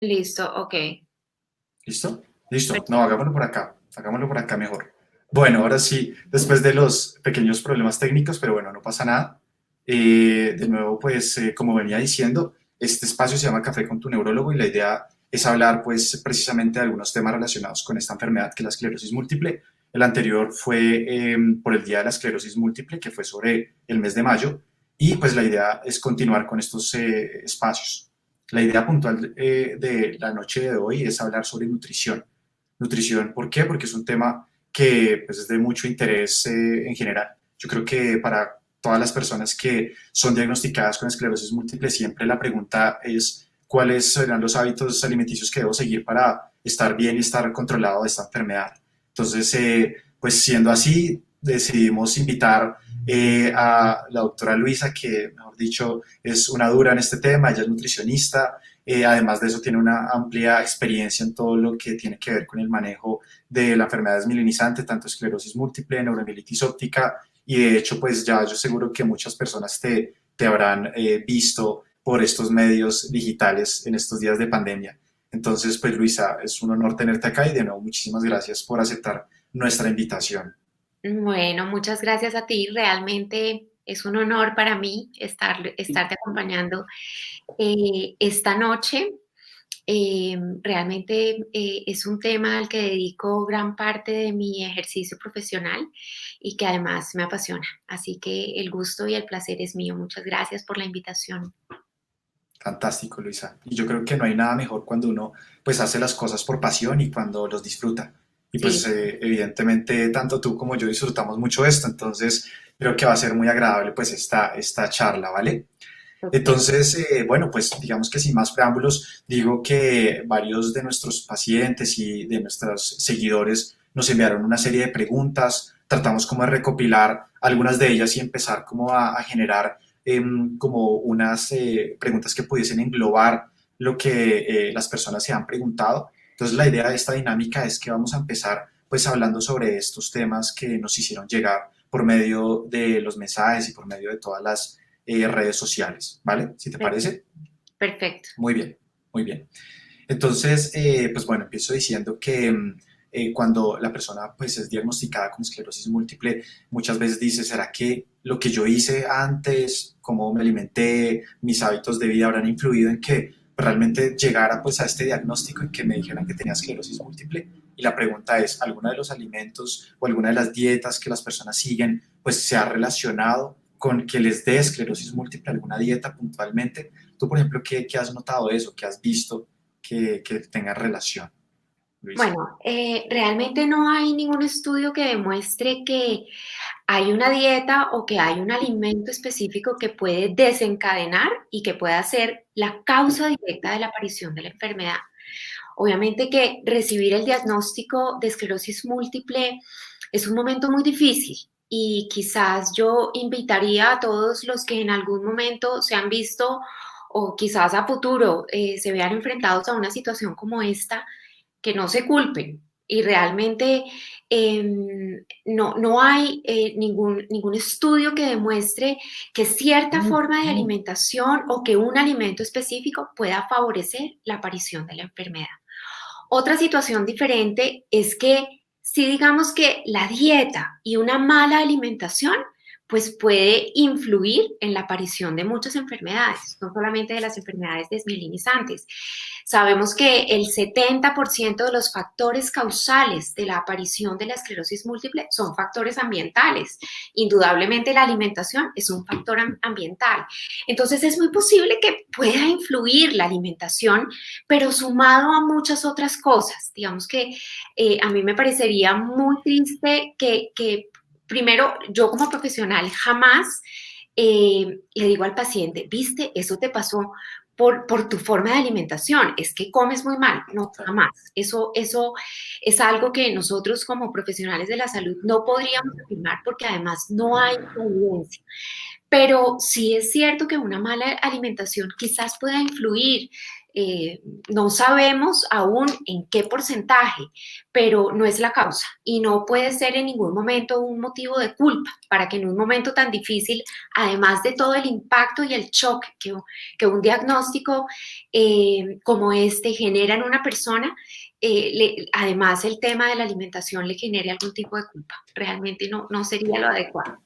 Listo, ok. ¿Listo? Listo. No, hagámoslo por acá. Hagámoslo por acá mejor. Bueno, ahora sí, después de los pequeños problemas técnicos, pero bueno, no pasa nada. De nuevo, pues, como venía diciendo, este espacio se llama Café con tu neurólogo y la idea es hablar, pues, precisamente de algunos temas relacionados con esta enfermedad que es la esclerosis múltiple. El anterior fue por el Día de la Esclerosis Múltiple, que fue sobre el mes de mayo, y pues la idea es continuar con estos espacios. La idea puntual de la noche de hoy es hablar sobre nutrición. Nutrición, ¿por qué? Porque es un tema que pues, es de mucho interés en general. Yo creo que para todas las personas que son diagnosticadas con esclerosis múltiple, siempre la pregunta es cuáles serán los hábitos alimenticios que debo seguir para estar bien y estar controlado de esta enfermedad. Entonces, pues siendo así, decidimos invitar a la doctora Luisa, que, mejor dicho, es una dura en este tema, ella es nutricionista, además de eso tiene una amplia experiencia en todo lo que tiene que ver con el manejo de la enfermedad desmielinizante, tanto esclerosis múltiple, neuromielitis óptica, y de hecho, pues ya yo seguro que muchas personas te habrán visto por estos medios digitales en estos días de pandemia. Entonces, pues Luisa, es un honor tenerte acá y de nuevo muchísimas gracias por aceptar nuestra invitación. Bueno, muchas gracias a ti. Realmente es un honor para mí estarte acompañando esta noche. Realmente es un tema al que dedico gran parte de mi ejercicio profesional y que además me apasiona. Así que el gusto y el placer es mío. Muchas gracias por la invitación. Fantástico, Luisa. Y yo creo que no hay nada mejor cuando uno pues hace las cosas por pasión y cuando los disfruta. Y Sí, pues evidentemente tanto tú como yo disfrutamos mucho esto, entonces creo que va a ser muy agradable pues esta charla, ¿vale? perfecto. Entonces, bueno, pues digamos que sin más preámbulos, digo que varios de nuestros pacientes y de nuestros seguidores nos enviaron una serie de preguntas, tratamos como de recopilar algunas de ellas y empezar como a generar como unas preguntas que pudiesen englobar lo que las personas se han preguntado. Entonces, la idea de esta dinámica es que vamos a empezar pues hablando sobre estos temas que nos hicieron llegar por medio de los mensajes y por medio de todas las redes sociales, ¿vale? ¿Si te Perfecto. parece? Perfecto. Muy bien, muy bien. Entonces, pues bueno, empiezo diciendo que cuando la persona pues es diagnosticada con esclerosis múltiple, muchas veces dice, ¿será que lo que yo hice antes, cómo me alimenté, mis hábitos de vida habrán influido en que realmente llegara pues a este diagnóstico y que me dijeran que tenía esclerosis múltiple? Y la pregunta es, ¿alguna de los alimentos o alguna de las dietas que las personas siguen pues se ha relacionado con que les dé esclerosis múltiple, alguna dieta puntualmente? Tú, por ejemplo, ¿qué has notado de eso? ¿Qué has visto que tenga relación, Luisa? Bueno, realmente no hay ningún estudio que demuestre que hay una dieta o que hay un alimento específico que puede desencadenar y que pueda ser la causa directa de la aparición de la enfermedad. Obviamente que recibir el diagnóstico de esclerosis múltiple es un momento muy difícil y quizás yo invitaría a todos los que en algún momento se han visto o quizás a futuro se vean enfrentados a una situación como esta, que no se culpen. Y realmente no hay ningún estudio que demuestre que cierta forma de alimentación o que un alimento específico pueda favorecer la aparición de la enfermedad. Otra situación diferente es que si digamos que la dieta y una mala alimentación pues puede influir en la aparición de muchas enfermedades, no solamente de las enfermedades desmielinizantes. Sabemos que el 70% de los factores causales de la aparición de la esclerosis múltiple son factores ambientales. Indudablemente la alimentación es un factor ambiental. Entonces es muy posible que pueda influir la alimentación, pero sumado a muchas otras cosas. Digamos que a mí me parecería muy triste que primero, yo como profesional jamás le digo al paciente, viste, eso te pasó por tu forma de alimentación, es que comes muy mal. No, Total. jamás. Eso es algo que nosotros como profesionales de la salud no podríamos afirmar porque además no hay evidencia. Pero sí es cierto que una mala alimentación quizás pueda influir. No sabemos aún en qué porcentaje, pero no es la causa y no puede ser en ningún momento un motivo de culpa para que en un momento tan difícil, además de todo el impacto y el shock que un diagnóstico como este genera en una persona, además el tema de la alimentación le genere algún tipo de culpa. Realmente no sería lo adecuado.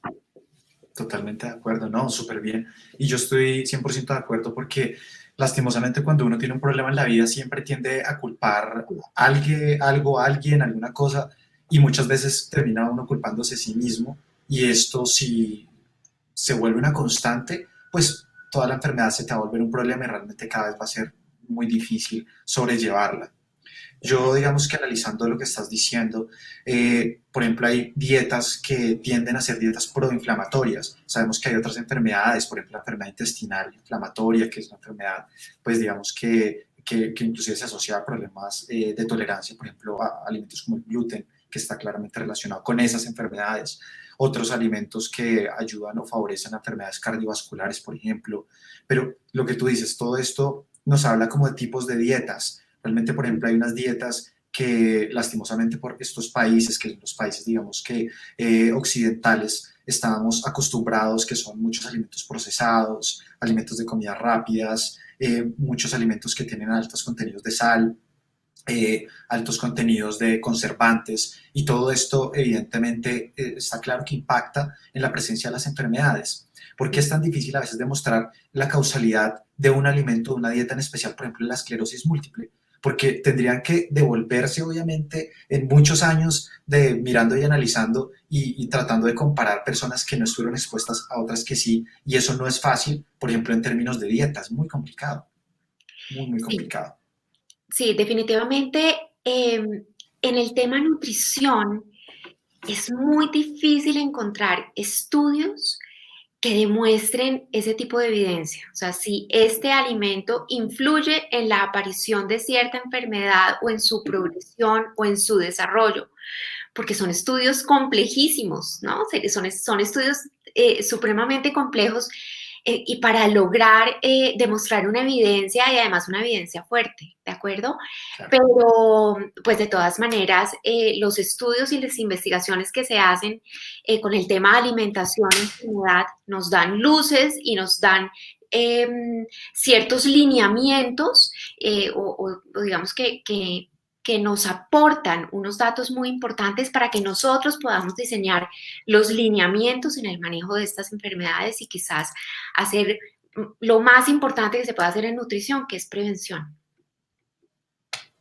Totalmente de acuerdo, no, súper bien. Y yo estoy 100% de acuerdo porque lastimosamente cuando uno tiene un problema en la vida siempre tiende a culpar a alguien, algo, a alguien, alguna cosa y muchas veces termina uno culpándose a sí mismo y esto si se vuelve una constante, pues toda la enfermedad se te va a volver un problema y realmente cada vez va a ser muy difícil sobrellevarla. Yo, digamos que analizando lo que estás diciendo, por ejemplo, hay dietas que tienden a ser dietas proinflamatorias. Sabemos que hay otras enfermedades, por ejemplo, la enfermedad intestinal inflamatoria, que es una enfermedad, pues digamos que inclusive se asocia a problemas de tolerancia, por ejemplo, a alimentos como el gluten, que está claramente relacionado con esas enfermedades. Otros alimentos que ayudan o favorecen enfermedades cardiovasculares, por ejemplo. Pero lo que tú dices, todo esto nos habla como de tipos de dietas. Realmente, por ejemplo, hay unas dietas que lastimosamente por estos países, que son los países, digamos que occidentales, estábamos acostumbrados, que son muchos alimentos procesados, alimentos de comidas rápidas, muchos alimentos que tienen altos contenidos de sal, altos contenidos de conservantes, y todo esto evidentemente está claro que impacta en la presencia de las enfermedades. ¿Por qué es tan difícil a veces demostrar la causalidad de un alimento, de una dieta en especial, por ejemplo, la esclerosis múltiple? Porque tendrían que devolverse, obviamente, en muchos años de mirando y analizando y tratando de comparar personas que no estuvieron expuestas a otras que sí, y eso no es fácil, por ejemplo, en términos de dieta, es muy complicado, muy, muy Sí, complicado. sí, definitivamente en el tema nutrición es muy difícil encontrar estudios que demuestren ese tipo de evidencia. O sea, si este alimento influye en la aparición de cierta enfermedad o en su progresión o en su desarrollo, porque son estudios complejísimos, ¿no? Son estudios supremamente complejos y para lograr demostrar una evidencia y además una evidencia fuerte, ¿de acuerdo? Claro. Pero, pues de todas maneras, los estudios y las investigaciones que se hacen con el tema de alimentación en enfermedad nos dan luces y nos dan eh, ciertos lineamientos o digamos que nos aportan unos datos muy importantes para que nosotros podamos diseñar los lineamientos en el manejo de estas enfermedades y quizás hacer lo más importante que se puede hacer en nutrición, que es prevención.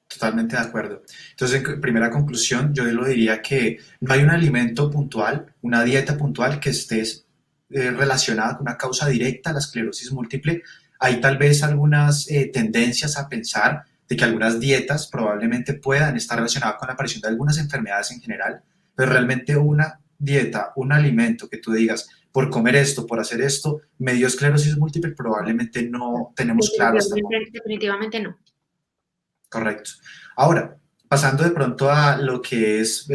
Totalmente de acuerdo. Entonces, en primera conclusión, yo lo diría que no hay un alimento puntual, una dieta puntual que esté relacionada con una causa directa a la esclerosis múltiple. Hay tal vez algunas tendencias a pensar de que algunas dietas probablemente puedan estar relacionadas con la aparición de algunas enfermedades en general, pero realmente una dieta, un alimento que tú digas, por comer esto, por hacer esto, me dio esclerosis múltiple, probablemente no tenemos claro hasta el Definitivamente, momento. definitivamente no. Correcto. Ahora, pasando de pronto a lo que es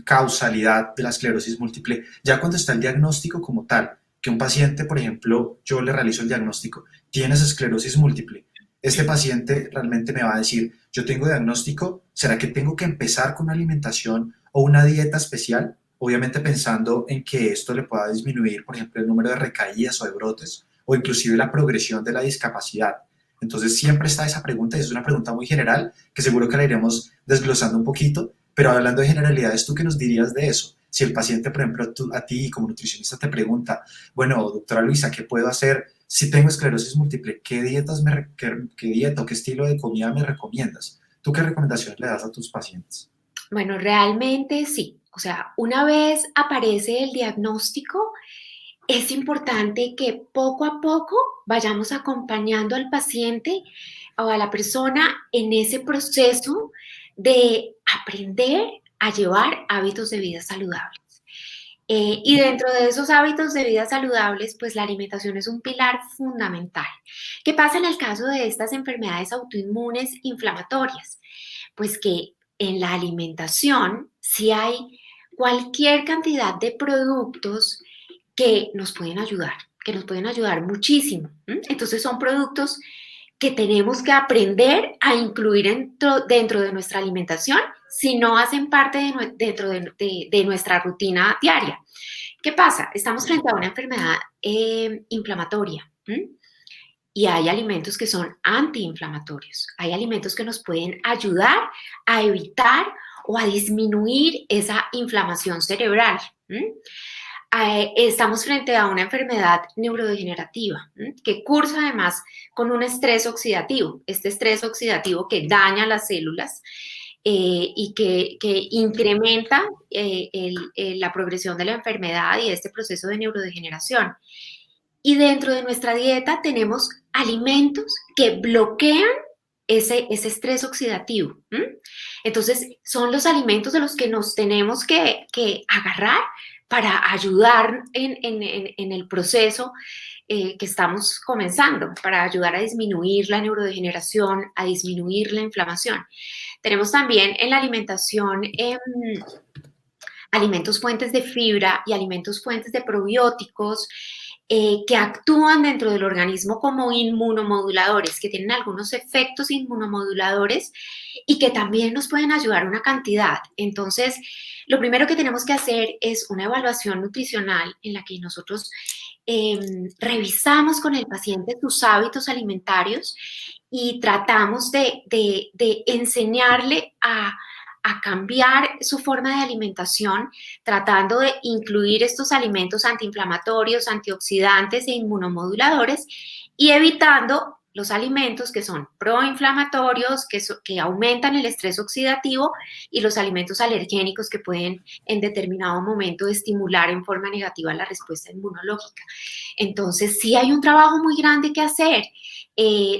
causalidad de la esclerosis múltiple, ya cuando está el diagnóstico como tal, que un paciente, por ejemplo, yo le realizo el diagnóstico, tienes esclerosis múltiple, este paciente realmente me va a decir, yo tengo diagnóstico, ¿será que tengo que empezar con una alimentación o una dieta especial? Obviamente pensando en que esto le pueda disminuir, por ejemplo, el número de recaídas o de brotes, o inclusive la progresión de la discapacidad. Entonces siempre está esa pregunta y es una pregunta muy general que seguro que la iremos desglosando un poquito, pero hablando de generalidades, ¿tú qué nos dirías de eso? Si el paciente, por ejemplo, a ti como nutricionista te pregunta, bueno, doctora Luisa, ¿qué puedo hacer si tengo esclerosis múltiple? ¿Qué dietas qué dieta o qué estilo de comida me recomiendas? ¿Tú qué recomendaciones le das a tus pacientes? Bueno, realmente sí. O sea, una vez aparece el diagnóstico, es importante que poco a poco vayamos acompañando al paciente o a la persona en ese proceso de aprender a llevar hábitos de vida saludables. Y dentro de esos hábitos de vida saludables, pues la alimentación es un pilar fundamental. ¿Qué pasa en el caso de estas enfermedades autoinmunes inflamatorias? Pues que en la alimentación sí hay cualquier cantidad de productos que nos pueden ayudar muchísimo. ¿M? Entonces son productos que tenemos que aprender a incluir dentro de nuestra alimentación si no hacen parte dentro de nuestra rutina diaria. ¿Qué pasa? Estamos frente a una enfermedad inflamatoria. Y hay alimentos que son antiinflamatorios. Hay alimentos que nos pueden ayudar a evitar o a disminuir esa inflamación cerebral. Estamos frente a una enfermedad neurodegenerativa que cursa además con un estrés oxidativo. Este estrés oxidativo que daña las células y que incrementa la progresión de la enfermedad y este proceso de neurodegeneración. Y dentro de nuestra dieta tenemos alimentos que bloquean ese estrés oxidativo. Entonces, son los alimentos de los que nos tenemos que agarrar para ayudar en el proceso que estamos comenzando, para ayudar a disminuir la neurodegeneración, a disminuir la inflamación. Tenemos también en la alimentación alimentos fuentes de fibra y alimentos fuentes de probióticos, que actúan dentro del organismo como inmunomoduladores, que tienen algunos efectos inmunomoduladores y que también nos pueden ayudar una cantidad. Entonces, lo primero que tenemos que hacer es una evaluación nutricional en la que nosotros revisamos con el paciente sus hábitos alimentarios y tratamos de enseñarle a cambiar su forma de alimentación, tratando de incluir estos alimentos antiinflamatorios, antioxidantes e inmunomoduladores y evitando los alimentos que son proinflamatorios, que aumentan el estrés oxidativo y los alimentos alergénicos que pueden en determinado momento estimular en forma negativa la respuesta inmunológica. Entonces, sí hay un trabajo muy grande que hacer.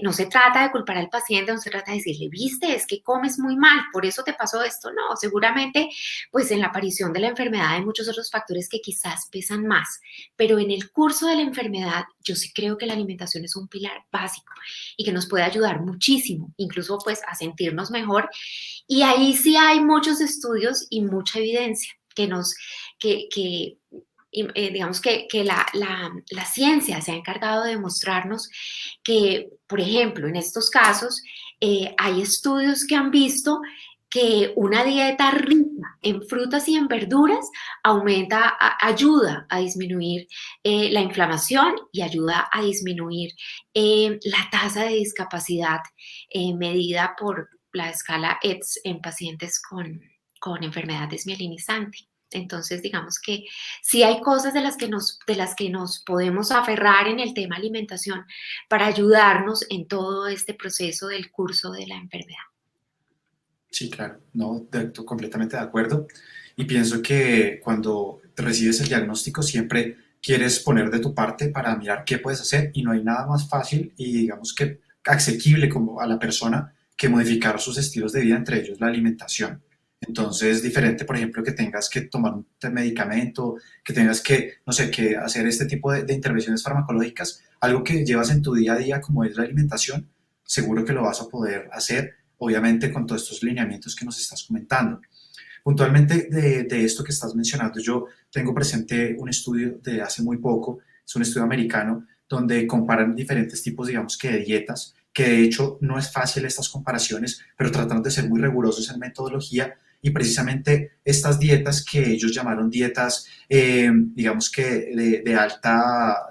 No se trata de culpar al paciente, no se trata de decirle, viste, es que comes muy mal, por eso te pasó esto. No, seguramente, pues en la aparición de la enfermedad hay muchos otros factores que quizás pesan más, pero en el curso de la enfermedad yo sí creo que la alimentación es un pilar básico y que nos puede ayudar muchísimo, incluso pues a sentirnos mejor. Y ahí sí hay muchos estudios y mucha evidencia digamos que la ciencia se ha encargado de demostrarnos que, por ejemplo, en estos casos hay estudios que han visto que una dieta rica en frutas y en verduras ayuda a disminuir la inflamación y ayuda a disminuir la tasa de discapacidad medida por la escala ETS en pacientes con enfermedad desmielinizante. Entonces, digamos que sí hay cosas de las que nos podemos aferrar en el tema alimentación para ayudarnos en todo este proceso del curso de la enfermedad. Sí, claro, no, completamente de acuerdo. Y pienso que cuando recibes el diagnóstico siempre quieres poner de tu parte para mirar qué puedes hacer y no hay nada más fácil y digamos que asequible como a la persona que modificar sus estilos de vida, entre ellos la alimentación. Entonces, diferente, por ejemplo, que tengas que tomar un medicamento, que tengas que, no sé, que hacer este tipo de intervenciones farmacológicas, algo que llevas en tu día a día como es la alimentación, seguro que lo vas a poder hacer, obviamente con todos estos lineamientos que nos estás comentando. Puntualmente de esto que estás mencionando, yo tengo presente un estudio de hace muy poco, es un estudio americano, donde comparan diferentes tipos, digamos que de dietas, que de hecho no es fácil estas comparaciones, pero tratan de ser muy rigurosos en metodología y precisamente estas dietas que ellos llamaron dietas, digamos que de alta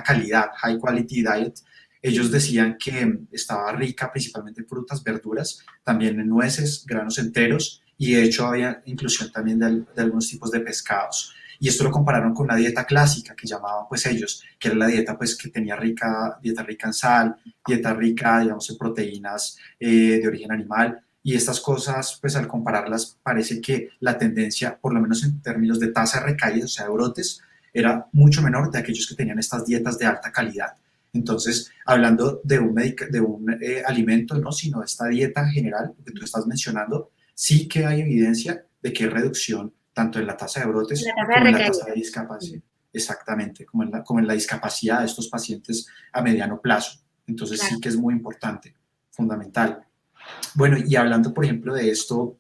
calidad, high quality diet, ellos decían que estaba rica principalmente en frutas, verduras, también en nueces, granos enteros y de hecho había inclusión también de algunos tipos de pescados. Y esto lo compararon con una dieta clásica que llamaban pues ellos, que era la dieta pues que tenía dieta rica en sal, dieta rica digamos en proteínas de origen animal. Y estas cosas, pues al compararlas, parece que la tendencia, por lo menos en términos de tasa de recaída, o sea, de brotes, era mucho menor de aquellos que tenían estas dietas de alta calidad. Entonces, hablando de un alimento, no, sino de esta dieta general que tú estás mencionando, sí que hay evidencia de que hay reducción tanto en la tasa de brotes como en la tasa de discapacidad. Exactamente, como en la discapacidad de estos pacientes a mediano plazo. Entonces, claro, sí que es muy importante, fundamental. Bueno, y hablando, por ejemplo, de esto,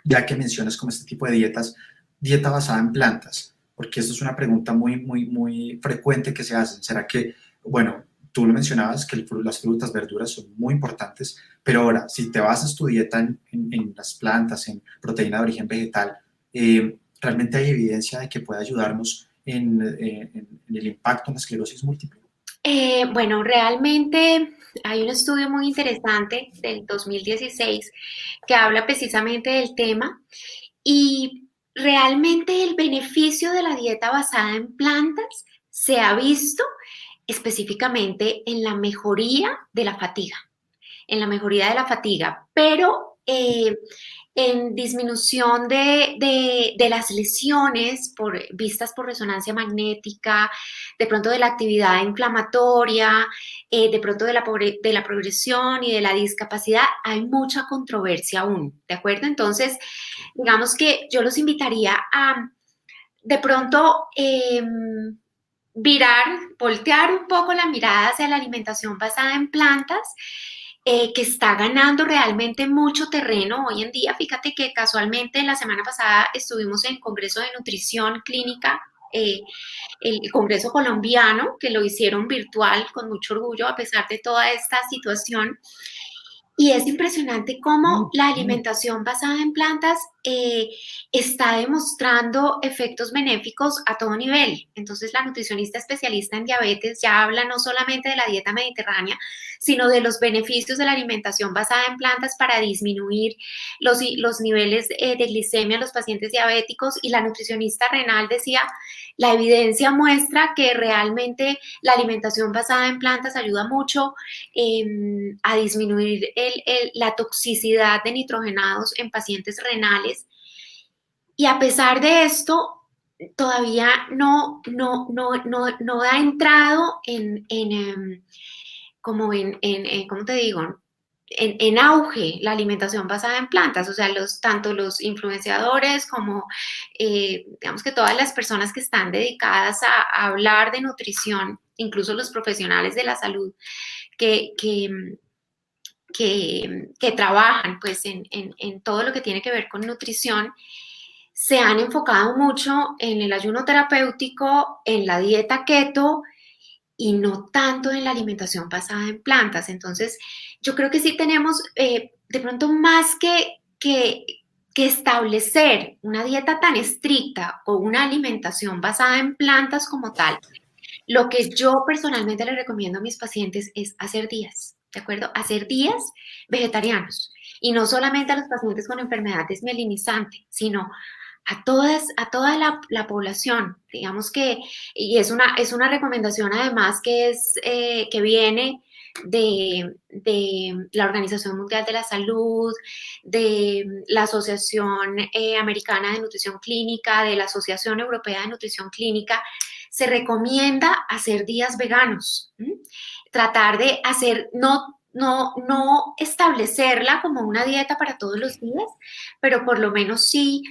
ya que mencionas como este tipo de dietas, dieta basada en plantas, porque esto es una pregunta muy frecuente que se hace. ¿Será que, bueno, tú lo mencionabas, que las frutas, verduras son muy importantes, pero ahora, si te basas tu dieta en las plantas, en proteína de origen vegetal, ¿realmente hay evidencia de que puede ayudarnos en el impacto en la esclerosis múltiple? Bueno, realmente hay un estudio muy interesante del 2016 que habla precisamente del tema y realmente el beneficio de la dieta basada en plantas se ha visto específicamente en la mejoría de la fatiga, pero en disminución de las lesiones vistas por resonancia magnética, de pronto de la actividad inflamatoria, de pronto de la progresión y de la discapacidad, hay mucha controversia aún, ¿de acuerdo? Entonces, digamos que yo los invitaría a de pronto voltear un poco la mirada hacia la alimentación basada en plantas, que está ganando realmente mucho terreno hoy en día. Fíjate que casualmente la semana pasada estuvimos en Congreso de Nutrición Clínica, el Congreso colombiano, que lo hicieron virtual con mucho orgullo a pesar de toda esta situación. Y es impresionante cómo la alimentación basada en plantas está demostrando efectos benéficos a todo nivel. Entonces, la nutricionista especialista en diabetes ya habla no solamente de la dieta mediterránea, sino de los beneficios de la alimentación basada en plantas para disminuir los niveles de glicemia en los pacientes diabéticos. Y la nutricionista renal decía, la evidencia muestra que realmente la alimentación basada en plantas ayuda mucho a disminuir la toxicidad de nitrogenados en pacientes renales. Y a pesar de esto, todavía no ha entrado ¿cómo te digo? En auge la alimentación basada en plantas, o sea, tanto los influenciadores como, digamos que todas las personas que están dedicadas a hablar de nutrición, incluso los profesionales de la salud que, que, que trabajan pues en todo lo que tiene que ver con nutrición, se han enfocado mucho en el ayuno terapéutico, en la dieta keto y no tanto en la alimentación basada en plantas. Entonces, yo creo que sí tenemos de pronto más que establecer una dieta tan estricta o una alimentación basada en plantas como tal. Lo que yo personalmente le recomiendo a mis pacientes es hacer días, ¿de acuerdo? Hacer días vegetarianos. Y no solamente a los pacientes con enfermedad desmielinizante, sino a toda la población. Digamos que, y es una recomendación además que viene de la Organización Mundial de la Salud, de la Asociación Americana de Nutrición Clínica, de la Asociación Europea de Nutrición Clínica. Se recomienda hacer días veganos, tratar de hacer, no establecerla como una dieta para todos los días, pero por lo menos sí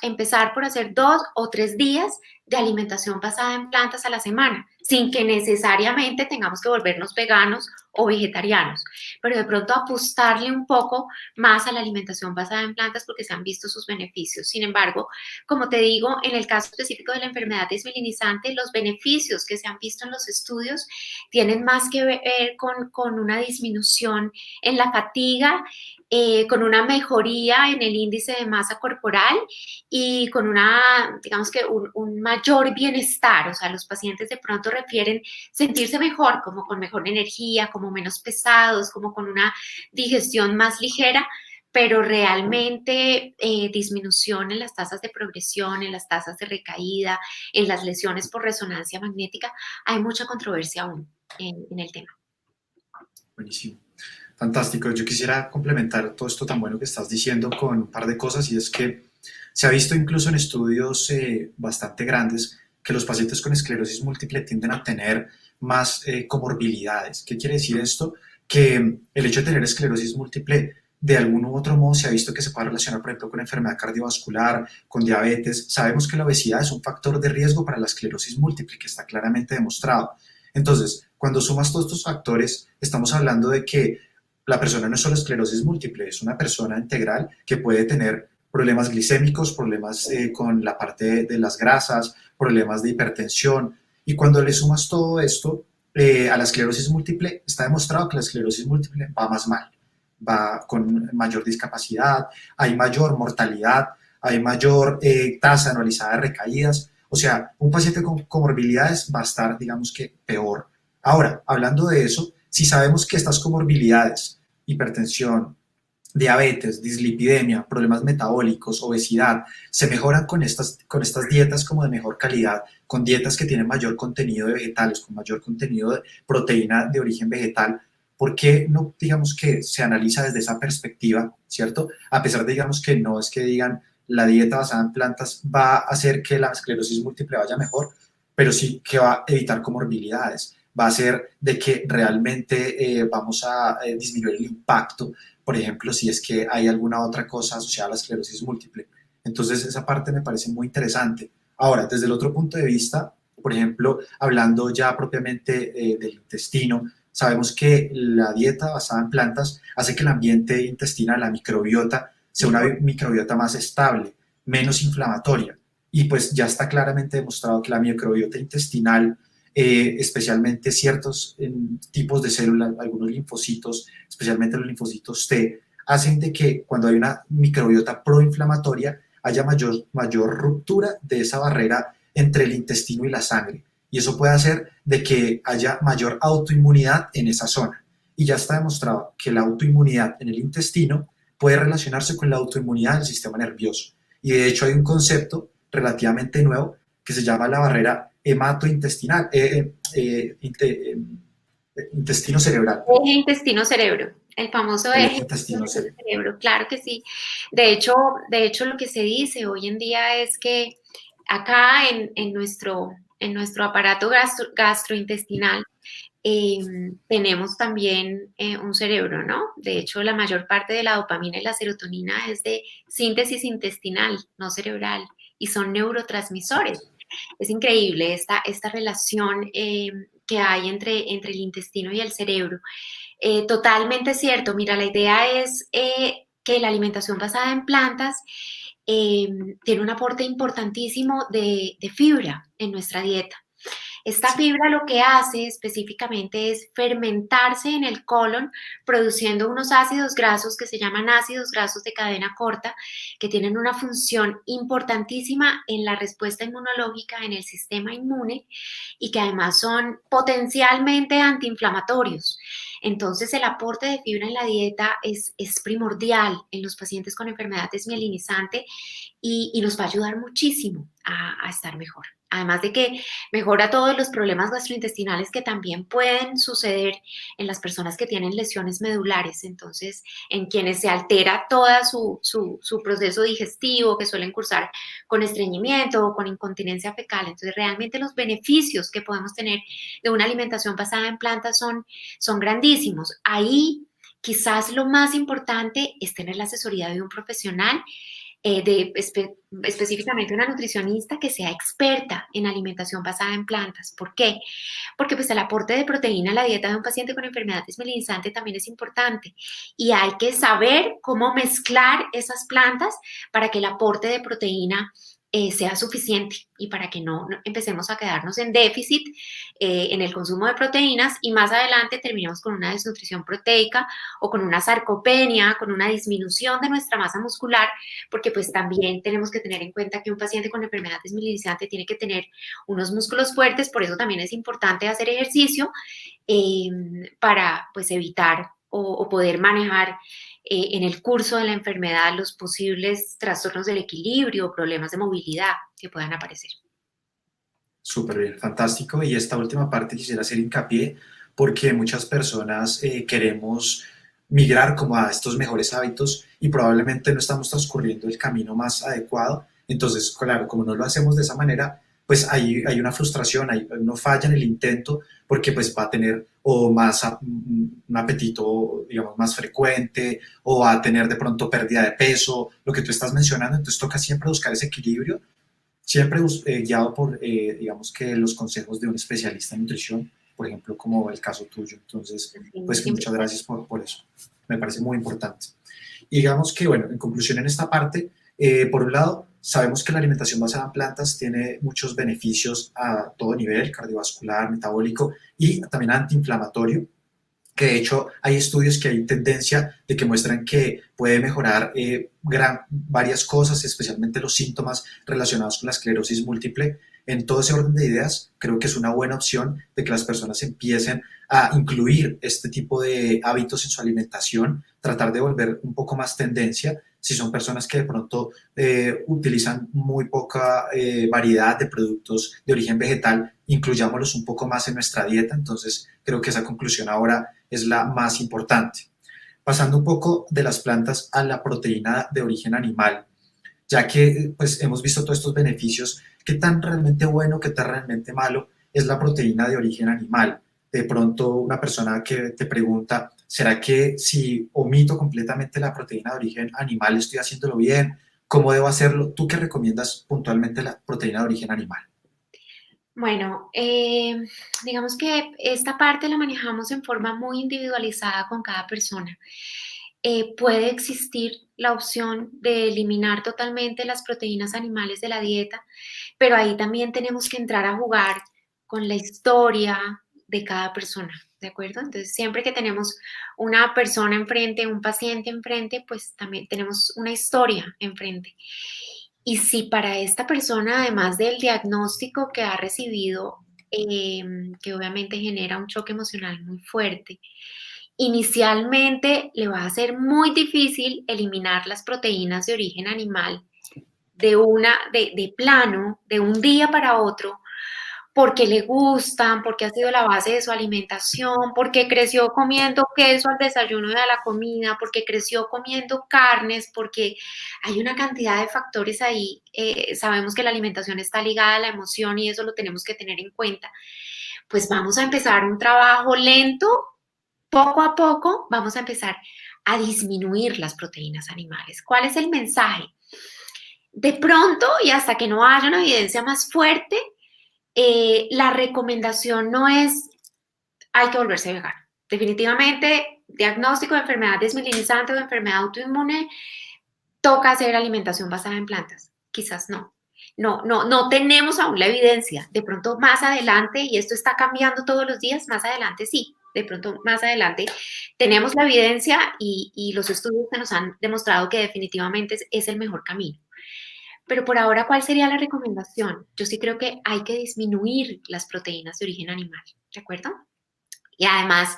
empezar por hacer 2 o 3 días de alimentación basada en plantas a la semana, sin que necesariamente tengamos que volvernos veganos o vegetarianos, pero de pronto apostarle un poco más a la alimentación basada en plantas porque se han visto sus beneficios. Sin embargo, como te digo, en el caso específico de la enfermedad desmielinizante, los beneficios que se han visto en los estudios tienen más que ver con una disminución en la fatiga, con una mejoría en el índice de masa corporal y con digamos que un mayor bienestar. O sea, los pacientes de pronto refieren sentirse mejor, como con mejor energía, como menos pesados, como con una digestión más ligera, pero realmente disminución en las tasas de progresión, en las tasas de recaída, en las lesiones por resonancia magnética. Hay mucha controversia aún en el tema. Buenísimo. Fantástico. Yo quisiera complementar todo esto tan bueno que estás diciendo con un par de cosas, y es que se ha visto incluso en estudios bastante grandes que los pacientes con esclerosis múltiple tienden a tener más comorbilidades. ¿Qué quiere decir esto? Que el hecho de tener esclerosis múltiple de algún u otro modo se ha visto que se puede relacionar, por ejemplo, con enfermedad cardiovascular, con diabetes. Sabemos que la obesidad es un factor de riesgo para la esclerosis múltiple, que está claramente demostrado. Entonces, cuando sumas todos estos factores, estamos hablando de que la persona no es solo esclerosis múltiple, es una persona integral que puede tener problemas glicémicos, problemas con la parte de las grasas, problemas de hipertensión. Y cuando le sumas todo esto, a la esclerosis múltiple, está demostrado que la esclerosis múltiple va más mal, va con mayor discapacidad, hay mayor mortalidad, hay mayor tasa anualizada de recaídas. O sea, un paciente con comorbilidades va a estar, digamos que, peor. Ahora, hablando de eso, si sabemos que estas comorbilidades, hipertensión, diabetes, dislipidemia, problemas metabólicos, obesidad, se mejoran con estas dietas como de mejor calidad, con dietas que tienen mayor contenido de vegetales, con mayor contenido de proteína de origen vegetal. ¿Por qué no, digamos, que se analiza desde esa perspectiva, cierto? A pesar de, digamos, que no es que digan la dieta basada en plantas va a hacer que la esclerosis múltiple vaya mejor, pero sí que va a evitar comorbilidades, va a hacer de que realmente vamos a disminuir el impacto, por ejemplo, si es que hay alguna otra cosa asociada a la esclerosis múltiple. Entonces, esa parte me parece muy interesante. Ahora, desde el otro punto de vista, por ejemplo, hablando ya propiamente del intestino, sabemos que la dieta basada en plantas hace que el ambiente intestinal, la microbiota, sea una microbiota más estable, menos inflamatoria. Y pues ya está claramente demostrado que la microbiota intestinal, especialmente ciertos tipos de células, algunos linfocitos, especialmente los linfocitos T, hacen de que cuando hay una microbiota proinflamatoria haya mayor ruptura de esa barrera entre el intestino y la sangre. Y eso puede hacer de que haya mayor autoinmunidad en esa zona. Y ya está demostrado que la autoinmunidad en el intestino puede relacionarse con la autoinmunidad del sistema nervioso. Y de hecho hay un concepto relativamente nuevo que se llama la barrera hematointestinal, intestino cerebral. Eje intestino-cerebro, el famoso El eje eje intestino-cerebro. intestino-cerebro, claro que sí. De hecho, lo que se dice hoy en día es que acá en nuestro aparato gastrointestinal tenemos también un cerebro, ¿no? De hecho, la mayor parte de la dopamina y la serotonina es de síntesis intestinal, no cerebral, y son neurotransmisores. Exacto. Es increíble esta relación que hay entre el intestino y el cerebro. Totalmente cierto. Mira, la idea es que la alimentación basada en plantas eh, tiene un aporte importantísimo de fibra en nuestra dieta. Esta Sí. fibra lo que hace específicamente es fermentarse en el colon, produciendo unos ácidos grasos que se llaman ácidos grasos de cadena corta, que tienen una función importantísima en la respuesta inmunológica en el sistema inmune y que además son potencialmente antiinflamatorios. Entonces, el aporte de fibra en la dieta es primordial en los pacientes con enfermedad desmielinizante y nos va a ayudar muchísimo a estar mejor. Además de que mejora todos los problemas gastrointestinales que también pueden suceder en las personas que tienen lesiones medulares, entonces en quienes se altera todo su proceso digestivo, que suelen cursar con estreñimiento o con incontinencia fecal. Entonces realmente los beneficios que podemos tener de una alimentación basada en plantas son grandísimos. Ahí quizás lo más importante es tener la asesoría de un profesional específicamente una nutricionista que sea experta en alimentación basada en plantas. ¿Por qué? Porque pues el aporte de proteína en la dieta de un paciente con enfermedad desmielinizante también es importante y hay que saber cómo mezclar esas plantas para que el aporte de proteína sea suficiente y para que no empecemos a quedarnos en déficit en el consumo de proteínas y más adelante terminemos con una desnutrición proteica o con una sarcopenia, con una disminución de nuestra masa muscular, porque pues también tenemos que tener en cuenta que un paciente con enfermedad desmielinizante tiene que tener unos músculos fuertes, por eso también es importante hacer ejercicio eh, para pues evitar o poder manejar en el curso de la enfermedad los posibles trastornos del equilibrio o problemas de movilidad que puedan aparecer. Súper bien, fantástico. Y esta última parte quisiera hacer hincapié porque muchas personas queremos migrar como a estos mejores hábitos y probablemente no estamos transcurriendo el camino más adecuado. Entonces, claro, como no lo hacemos de esa manera, pues hay una frustración, uno falla en el intento porque pues va a tener o más un apetito, digamos, más frecuente o va a tener de pronto pérdida de peso, lo que tú estás mencionando. Entonces toca siempre buscar ese equilibrio siempre guiado por, digamos que los consejos de un especialista en nutrición, por ejemplo, como el caso tuyo. Entonces, pues Siempre. muchas gracias por eso. Me parece muy importante. Y digamos que, bueno, en conclusión en esta parte, por un lado, Sabemos que la alimentación basada en plantas tiene muchos beneficios a todo nivel, cardiovascular, metabólico y también antiinflamatorio, que de hecho hay estudios que hay tendencia de que muestran que puede mejorar varias cosas, especialmente los síntomas relacionados con la esclerosis múltiple. En todo ese orden de ideas, creo que es una buena opción de que las personas empiecen a incluir este tipo de hábitos en su alimentación, tratar de volver un poco más tendencia. Si son personas que de pronto utilizan muy poca variedad de productos de origen vegetal, incluyámoslos un poco más en nuestra dieta. Entonces, creo que esa conclusión ahora es la más importante. Pasando un poco de las plantas a la proteína de origen animal, ya que pues, hemos visto todos estos beneficios, qué tan realmente bueno, qué tan realmente malo es la proteína de origen animal. De pronto una persona que te pregunta, ¿será que si omito completamente la proteína de origen animal estoy haciéndolo bien? ¿Cómo debo hacerlo? ¿Tú qué recomiendas puntualmente la proteína de origen animal? Bueno, digamos que esta parte la manejamos en forma muy individualizada con cada persona. Puede existir la opción de eliminar totalmente las proteínas animales de la dieta, pero ahí también tenemos que entrar a jugar con la historia de cada persona, ¿de acuerdo? Entonces, siempre que tenemos una persona enfrente, un paciente enfrente, pues también tenemos una historia enfrente. Y si para esta persona, además del diagnóstico que ha recibido, que obviamente genera un choque emocional muy fuerte, inicialmente le va a ser muy difícil eliminar las proteínas de origen animal de plano, de un día para otro, porque le gustan, porque ha sido la base de su alimentación, porque creció comiendo queso al desayuno y a la comida, porque creció comiendo carnes, porque hay una cantidad de factores ahí. Sabemos que la alimentación está ligada a la emoción y eso lo tenemos que tener en cuenta. Pues vamos a empezar un trabajo lento, poco a poco, vamos a empezar a disminuir las proteínas animales. ¿Cuál es el mensaje? De pronto, y hasta que no haya una evidencia más fuerte, la recomendación no es hay que volverse vegano. Definitivamente, diagnóstico de enfermedad desmielinizante o de enfermedad autoinmune, toca hacer alimentación basada en plantas. Quizás no. No tenemos aún la evidencia. De pronto más adelante, y esto está cambiando todos los días, más adelante sí. De pronto más adelante tenemos la evidencia y los estudios que nos han demostrado que definitivamente es el mejor camino. Pero por ahora, ¿cuál sería la recomendación? Yo sí creo que hay que disminuir las proteínas de origen animal, ¿de acuerdo? Y además,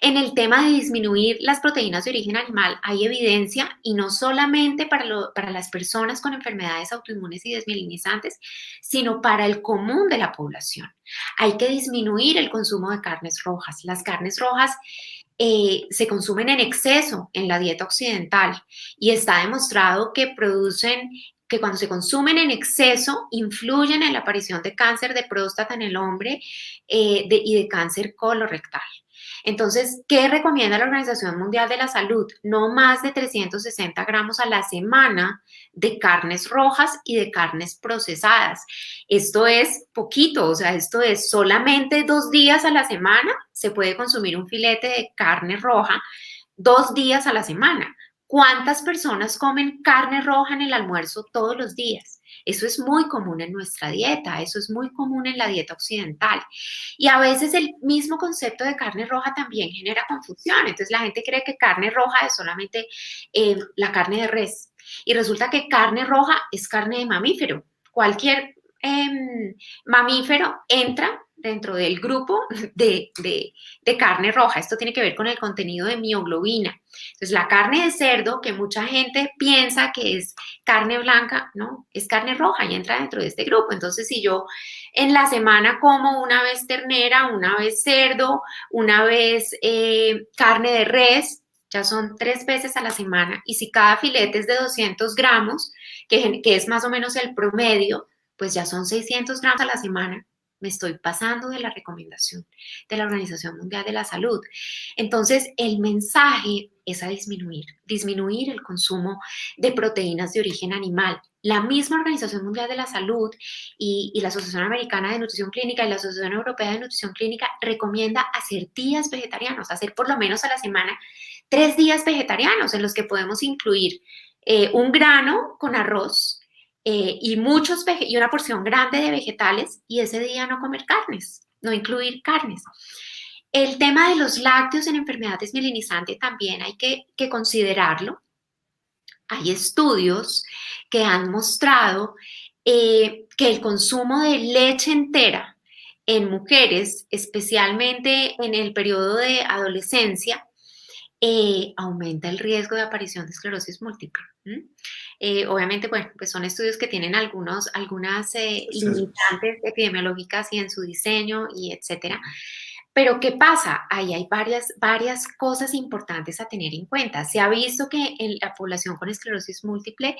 en el tema de disminuir las proteínas de origen animal, hay evidencia, y no solamente para las personas con enfermedades autoinmunes y desmielinizantes, sino para el común de la población. Hay que disminuir el consumo de carnes rojas. Las carnes rojas se consumen en exceso en la dieta occidental y está demostrado que cuando se consumen en exceso, influyen en la aparición de cáncer de próstata en el hombre y de cáncer colorectal. Entonces, ¿qué recomienda la Organización Mundial de la Salud? No más de 360 gramos a la semana de carnes rojas y de carnes procesadas. Esto es poquito, o sea, esto es solamente 2 días a la semana se puede consumir un filete de carne roja, 2 días a la semana. ¿Cuántas personas comen carne roja en el almuerzo todos los días? Eso es muy común en nuestra dieta, eso es muy común en la dieta occidental. Y a veces el mismo concepto de carne roja también genera confusión. Entonces la gente cree que carne roja es solamente la carne de res. Y resulta que carne roja es carne de mamífero. Cualquier mamífero entra dentro del grupo de carne roja. Esto tiene que ver con el contenido de mioglobina. Entonces, la carne de cerdo, que mucha gente piensa que es carne blanca, no, es carne roja y entra dentro de este grupo. Entonces, si yo en la semana como una vez ternera, una vez cerdo, una vez carne de res, ya son 3 veces a la semana. Y si cada filete es de 200 gramos, que es más o menos el promedio, pues ya son 600 gramos a la semana. Me estoy pasando de la recomendación de la Organización Mundial de la Salud. Entonces, el mensaje es a disminuir el consumo de proteínas de origen animal. La misma Organización Mundial de la Salud y la Asociación Americana de Nutrición Clínica y la Asociación Europea de Nutrición Clínica recomienda hacer días vegetarianos, hacer por lo menos a la semana 3 días vegetarianos en los que podemos incluir un grano con arroz, y y una porción grande de vegetales, y ese día no comer carnes, no incluir carnes. El tema de los lácteos en enfermedad desmielinizante también hay que considerarlo. Hay estudios que han mostrado que el consumo de leche entera en mujeres, especialmente en el periodo de adolescencia, aumenta el riesgo de aparición de esclerosis múltiple. Obviamente, bueno, pues son estudios que tienen algunas Sesgos. limitantes epidemiológicas y en su diseño y etcétera. Pero ¿qué pasa? Ahí hay varias cosas importantes a tener en cuenta. Se ha visto que en la población con esclerosis múltiple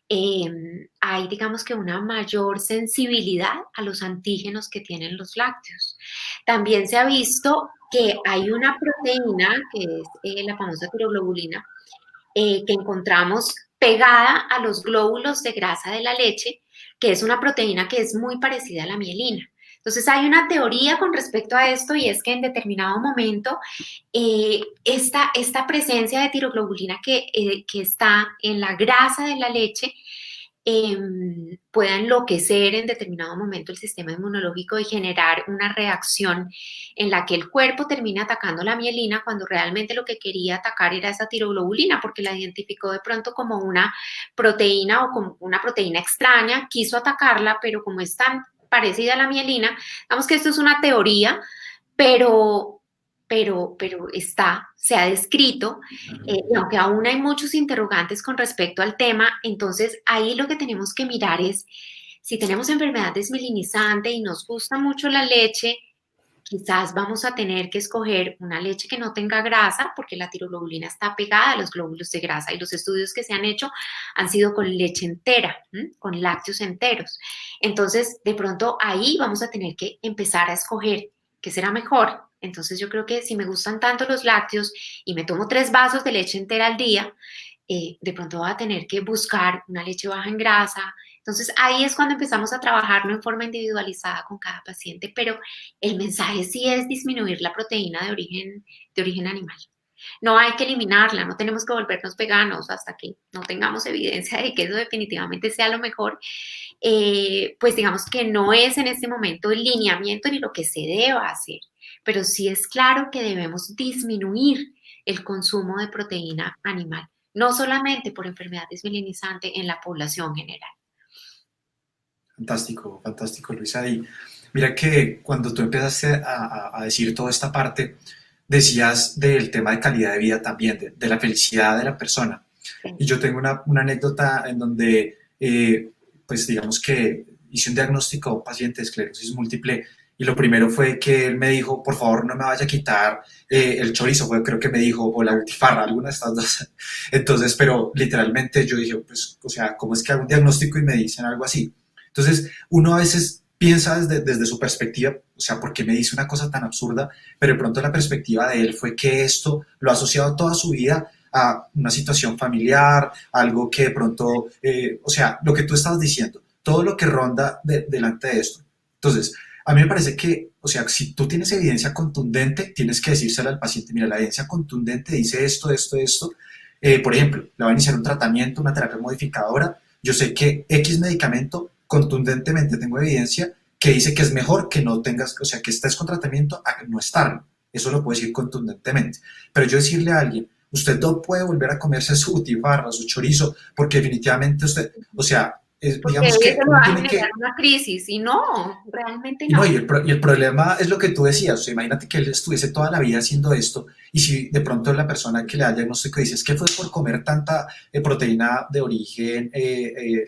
hay, digamos que, una mayor sensibilidad a los antígenos que tienen los lácteos. También se ha visto que hay una proteína, que es la famosa tiroglobulina, que encontramos pegada a los glóbulos de grasa de la leche, que es una proteína que es muy parecida a la mielina. Entonces hay una teoría con respecto a esto, y es que en determinado momento esta presencia de tiroglobulina que está en la grasa de la leche pueda enloquecer en determinado momento el sistema inmunológico y generar una reacción en la que el cuerpo termina atacando la mielina cuando realmente lo que quería atacar era esa tiroglobulina, porque la identificó de pronto como una proteína o como una proteína extraña, quiso atacarla, pero como es tan parecida a la mielina, digamos que esto es una teoría, pero se ha descrito, y aunque aún hay muchos interrogantes con respecto al tema, entonces ahí lo que tenemos que mirar es, si tenemos enfermedad desmielinizante y nos gusta mucho la leche, quizás vamos a tener que escoger una leche que no tenga grasa, porque la tiroglobulina está pegada a los glóbulos de grasa, y los estudios que se han hecho han sido con leche entera, con lácteos enteros. Entonces, de pronto ahí vamos a tener que empezar a escoger qué será mejor. Entonces, yo creo que si me gustan tanto los lácteos y me tomo 3 vasos de leche entera al día, de pronto voy a tener que buscar una leche baja en grasa. Entonces, ahí es cuando empezamos a trabajarlo en forma individualizada con cada paciente, pero el mensaje sí es disminuir la proteína de origen animal. No hay que eliminarla, no tenemos que volvernos veganos hasta que no tengamos evidencia de que eso definitivamente sea lo mejor. Pues digamos que no es en este momento el lineamiento ni lo que se deba hacer, pero sí es claro que debemos disminuir el consumo de proteína animal, no solamente por enfermedad desmielinizante en la población general. Fantástico, fantástico, Luisa. Y mira que cuando tú empezaste a decir toda esta parte, decías del tema de calidad de vida también, de la felicidad de la persona. Sí. Y yo tengo una anécdota en donde, pues digamos que hice un diagnóstico a un paciente de esclerosis múltiple y lo primero fue que él me dijo, por favor no me vaya a quitar el chorizo, fue, creo que me dijo, o la butifarra, alguna de estas dos. Entonces, pero literalmente yo dije, pues, o sea, ¿cómo es que hago un diagnóstico y me dicen algo así? Entonces, uno a veces piensa desde su perspectiva, o sea, ¿por qué me dice una cosa tan absurda? Pero de pronto la perspectiva de él fue que esto lo ha asociado toda su vida a una situación familiar, algo que de pronto, o sea, lo que tú estabas diciendo, todo lo que ronda delante de esto. Entonces, a mí me parece que, o sea, si tú tienes evidencia contundente, tienes que decírsela al paciente, mira, la evidencia contundente dice esto, esto, esto. Por ejemplo, le va a iniciar un tratamiento, una terapia modificadora, yo sé que X medicamento contundentemente tengo evidencia que dice que es mejor que no tengas, o sea, que estés con tratamiento a no estarlo. Eso lo puedo decir contundentemente. Pero yo decirle a alguien, usted no puede volver a comerse su butifarra, su chorizo, porque definitivamente usted, o sea, Porque digamos eso que le uno va a tiene generar que, una crisis, y no, realmente y no, no. y el problema es lo que tú decías, o sea, imagínate que él estuviese toda la vida haciendo esto, y si de pronto la persona que le da el diagnóstico dice es que fue por comer tanta proteína de origen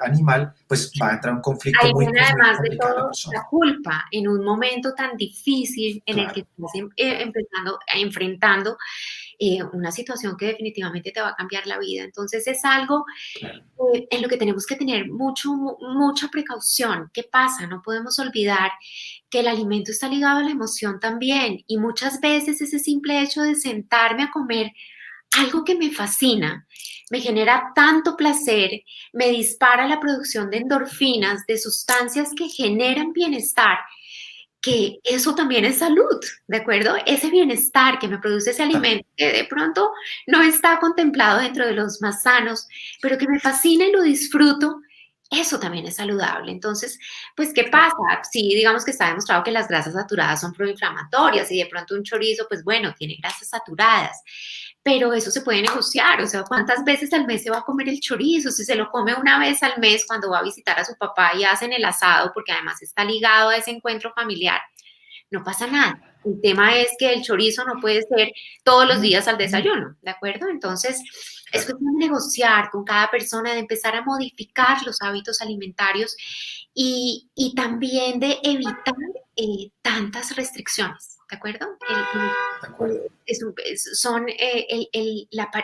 animal, pues va a entrar un conflicto Ahí muy, viene muy además de complicado a la todo persona. la culpa en un momento tan difícil en el que Claro, estás enfrentando una situación que definitivamente te va a cambiar la vida. Entonces es algo claro. en lo que tenemos que tener mucha precaución. ¿Qué pasa? No podemos olvidar que el alimento está ligado a la emoción también, y muchas veces ese simple hecho de sentarme a comer algo que me fascina, me genera tanto placer, me dispara la producción de endorfinas, de sustancias que generan bienestar, que eso también es salud, ¿de acuerdo? Ese bienestar que me produce ese alimento, que de pronto no está contemplado dentro de los más sanos, pero que me fascina y lo disfruto, Eso también es saludable. Entonces, pues, ¿qué pasa? Sí, digamos que está demostrado que las grasas saturadas son proinflamatorias y de pronto un chorizo, pues bueno, tiene grasas saturadas, pero eso se puede negociar. O sea, ¿cuántas veces al mes se va a comer el chorizo? Si se lo come una vez al mes cuando va a visitar a su papá y hacen el asado, porque además está ligado a ese encuentro familiar, no pasa nada. El tema es que el chorizo no puede ser todos los días al desayuno, ¿de acuerdo? Entonces, es Claro, cuestión de negociar con cada persona, de empezar a modificar los hábitos alimentarios y también de evitar tantas restricciones, ¿de acuerdo? de acuerdo. Son,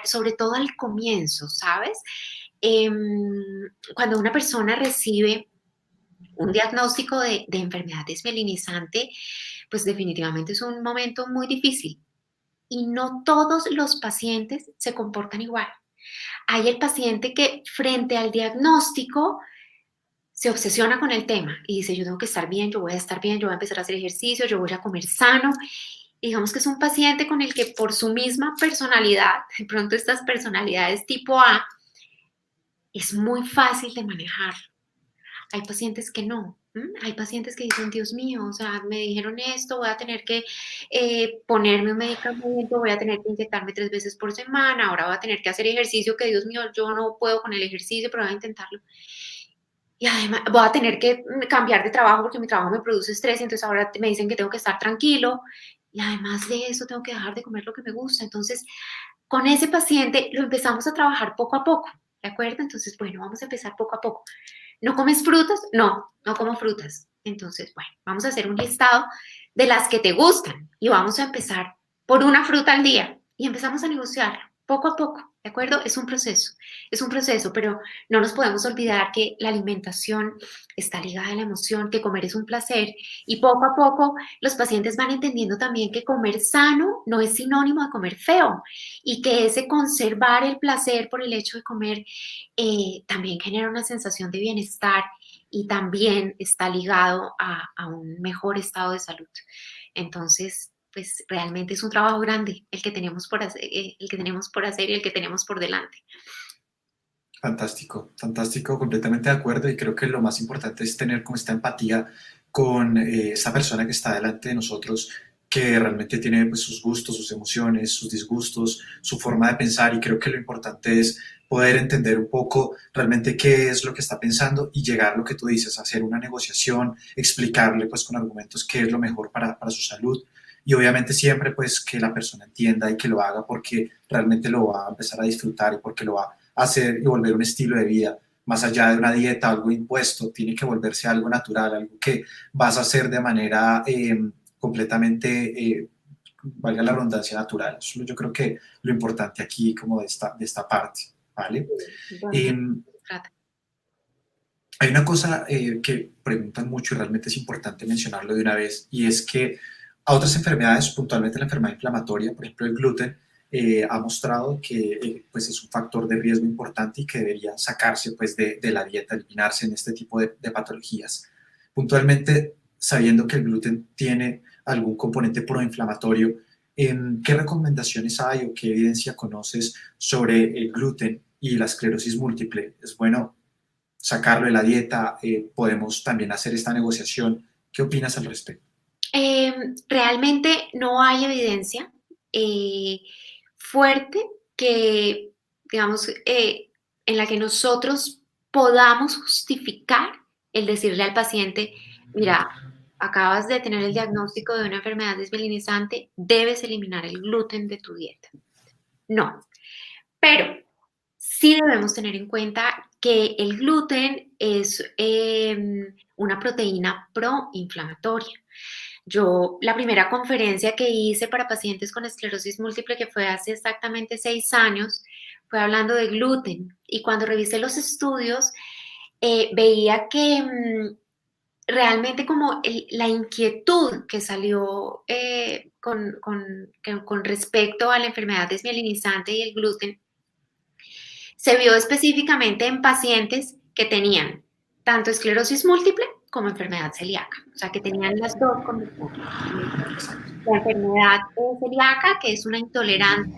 sobre todo al comienzo, ¿sabes? Cuando una persona recibe un diagnóstico de enfermedad desmielinizante, pues definitivamente es un momento muy difícil y no todos los pacientes se comportan igual. Hay el paciente que frente al diagnóstico se obsesiona con el tema y dice, yo tengo que estar bien, yo voy a estar bien, yo voy a empezar a hacer ejercicio, yo voy a comer sano. Y digamos que es un paciente con el que por su misma personalidad, de pronto estas personalidades tipo A, es muy fácil de manejar. Hay pacientes que no. Hay pacientes que dicen, Dios mío, o sea, me dijeron esto, voy a tener que ponerme un medicamento, voy a tener que inyectarme 3 veces por semana, ahora voy a tener que hacer ejercicio, que Dios mío, yo no puedo con el ejercicio, pero voy a intentarlo. Y además voy a tener que cambiar de trabajo porque mi trabajo me produce estrés, y entonces ahora me dicen que tengo que estar tranquilo. Y además de eso, tengo que dejar de comer lo que me gusta. Entonces, con ese paciente lo empezamos a trabajar poco a poco, ¿de acuerdo? Entonces, bueno, vamos a empezar poco a poco. ¿No comes frutas? No, no como frutas. Entonces, bueno, vamos a hacer un listado de las que te gustan y vamos a empezar por una fruta al día y empezamos a negociar poco a poco, ¿de acuerdo? Es un proceso, pero no nos podemos olvidar que la alimentación está ligada a la emoción, que comer es un placer y poco a poco los pacientes van entendiendo también que comer sano no es sinónimo de comer feo y que ese conservar el placer por el hecho de comer también genera una sensación de bienestar y también está ligado a un mejor estado de salud. Entonces, pues realmente es un trabajo grande el que tenemos por hacer, el que tenemos por hacer y el que tenemos por delante. Fantástico, fantástico, completamente de acuerdo y creo que lo más importante es tener como esta empatía con esta persona que está delante de nosotros, que realmente tiene pues, sus gustos, sus emociones, sus disgustos, su forma de pensar y creo que lo importante es poder entender un poco realmente qué es lo que está pensando y llegar a lo que tú dices, hacer una negociación, explicarle pues con argumentos qué es lo mejor para su salud y obviamente siempre pues que la persona entienda y que lo haga porque realmente lo va a empezar a disfrutar y porque lo va hacer y volver un estilo de vida, más allá de una dieta, algo impuesto, tiene que volverse algo natural, algo que vas a hacer de manera completamente, valga la redundancia, natural. Eso yo creo que lo importante aquí como de esta parte, ¿vale? Bueno, Eh, se trata. hay una cosa que preguntan mucho y realmente es importante mencionarlo de una vez, y es que a otras enfermedades, puntualmente la enfermedad inflamatoria, por ejemplo el gluten, ha mostrado que pues es un factor de riesgo importante y que debería sacarse pues, de la dieta, eliminarse en este tipo de patologías. Puntualmente, sabiendo que el gluten tiene algún componente proinflamatorio, ¿qué recomendaciones hay o qué evidencia conoces sobre el gluten y la esclerosis múltiple? Es bueno sacarlo de la dieta, podemos también hacer esta negociación. ¿Qué opinas al respecto? Realmente no hay evidencia eh, fuerte que, digamos, en la que nosotros podamos justificar el decirle al paciente, mira, acabas de tener el diagnóstico de una enfermedad desmielinizante, debes eliminar el gluten de tu dieta. No, pero sí debemos tener en cuenta que el gluten es una proteína proinflamatoria. Yo, la primera conferencia que hice para pacientes con esclerosis múltiple, que fue hace exactamente 6 años, fue hablando de gluten. Y cuando revisé los estudios, veía que realmente como la inquietud que salió con respecto a la enfermedad desmielinizante y el gluten se vio específicamente en pacientes que tenían tanto esclerosis múltiple como enfermedad celíaca, o sea, que tenían las dos condiciones. La enfermedad celíaca, que es una intolerancia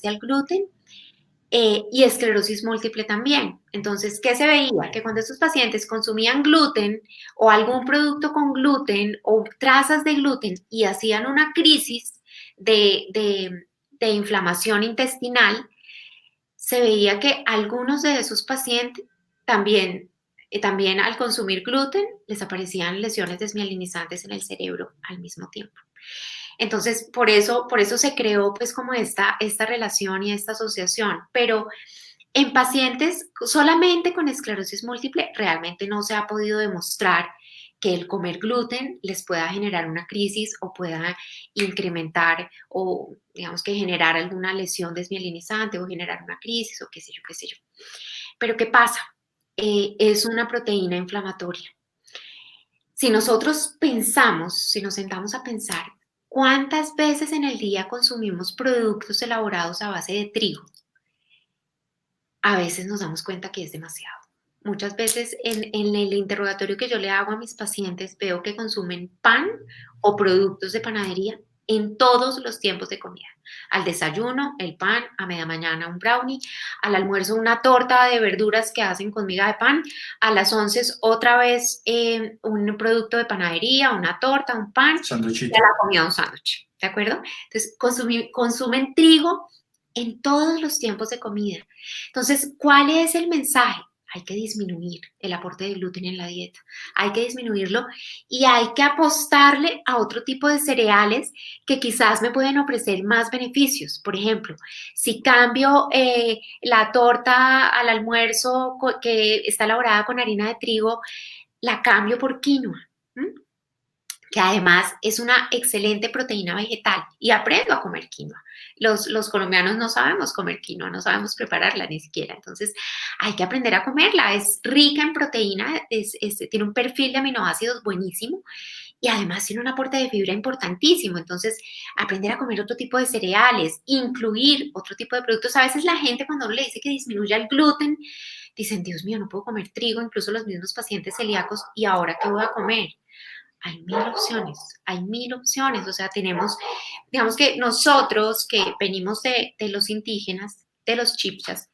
al gluten, y esclerosis múltiple también. Entonces, ¿qué se veía? Que cuando estos pacientes consumían gluten o algún producto con gluten o trazas de gluten y hacían una crisis de inflamación intestinal, se veía que algunos de esos pacientes también al consumir gluten les aparecían lesiones desmielinizantes en el cerebro al mismo tiempo. Entonces, por eso se creó pues como esta relación y esta asociación, pero en pacientes solamente con esclerosis múltiple realmente no se ha podido demostrar que el comer gluten les pueda generar una crisis o pueda incrementar o digamos que generar alguna lesión desmielinizante o generar una crisis o qué sé yo, qué sé yo. Pero ¿qué pasa? Es una proteína inflamatoria. Si nosotros pensamos, si nos sentamos a pensar, ¿cuántas veces en el día consumimos productos elaborados a base de trigo? A veces nos damos cuenta que es demasiado. Muchas veces en el interrogatorio que yo le hago a mis pacientes veo que consumen pan o productos de panadería en todos los tiempos de comida. Al desayuno, el pan, a media mañana un brownie, al almuerzo una torta de verduras que hacen con miga de pan, a las 11 otra vez un producto de panadería, una torta, un pan, y a Sanduchito. la comida un sándwich, ¿de acuerdo? Entonces consumen trigo en todos los tiempos de comida. Entonces, ¿cuál es el mensaje? Hay que disminuir el aporte de gluten en la dieta, hay que disminuirlo y hay que apostarle a otro tipo de cereales que quizás me pueden ofrecer más beneficios. Por ejemplo, si cambio la torta al almuerzo que está elaborada con harina de trigo, la cambio por quinoa. ¿M? Que además es una excelente proteína vegetal y aprendo a comer quinoa. Los colombianos no sabemos comer quinoa, no sabemos prepararla ni siquiera, entonces hay que aprender a comerla, es rica en proteína, tiene un perfil de aminoácidos buenísimo y además tiene un aporte de fibra importantísimo, entonces aprender a comer otro tipo de cereales, incluir otro tipo de productos. A veces la gente cuando uno le dice que disminuya el gluten, dicen, Dios mío, no puedo comer trigo, incluso los mismos pacientes celíacos, ¿y ahora qué voy a comer? Hay mil opciones, o sea, tenemos, digamos que nosotros que venimos de los indígenas, de los chipchas,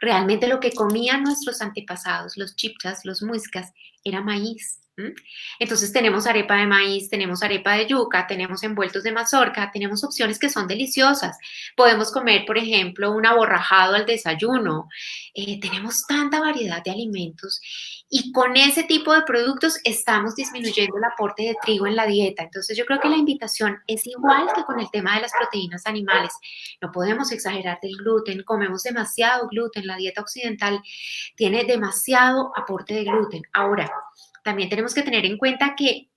realmente lo que comían nuestros antepasados, los chipchas, los muiscas, era maíz. ¿M? Entonces tenemos arepa de maíz, tenemos arepa de yuca, tenemos envueltos de mazorca, tenemos opciones que son deliciosas. Podemos comer, por ejemplo, un aborrajado al desayuno. Tenemos tanta variedad de alimentos y con ese tipo de productos estamos disminuyendo el aporte de trigo en la dieta. Entonces yo creo que la invitación es igual que con el tema de las proteínas animales. No podemos exagerar del gluten, comemos demasiado gluten, la dieta occidental tiene demasiado aporte de gluten. Ahora, también tenemos que tener en cuenta que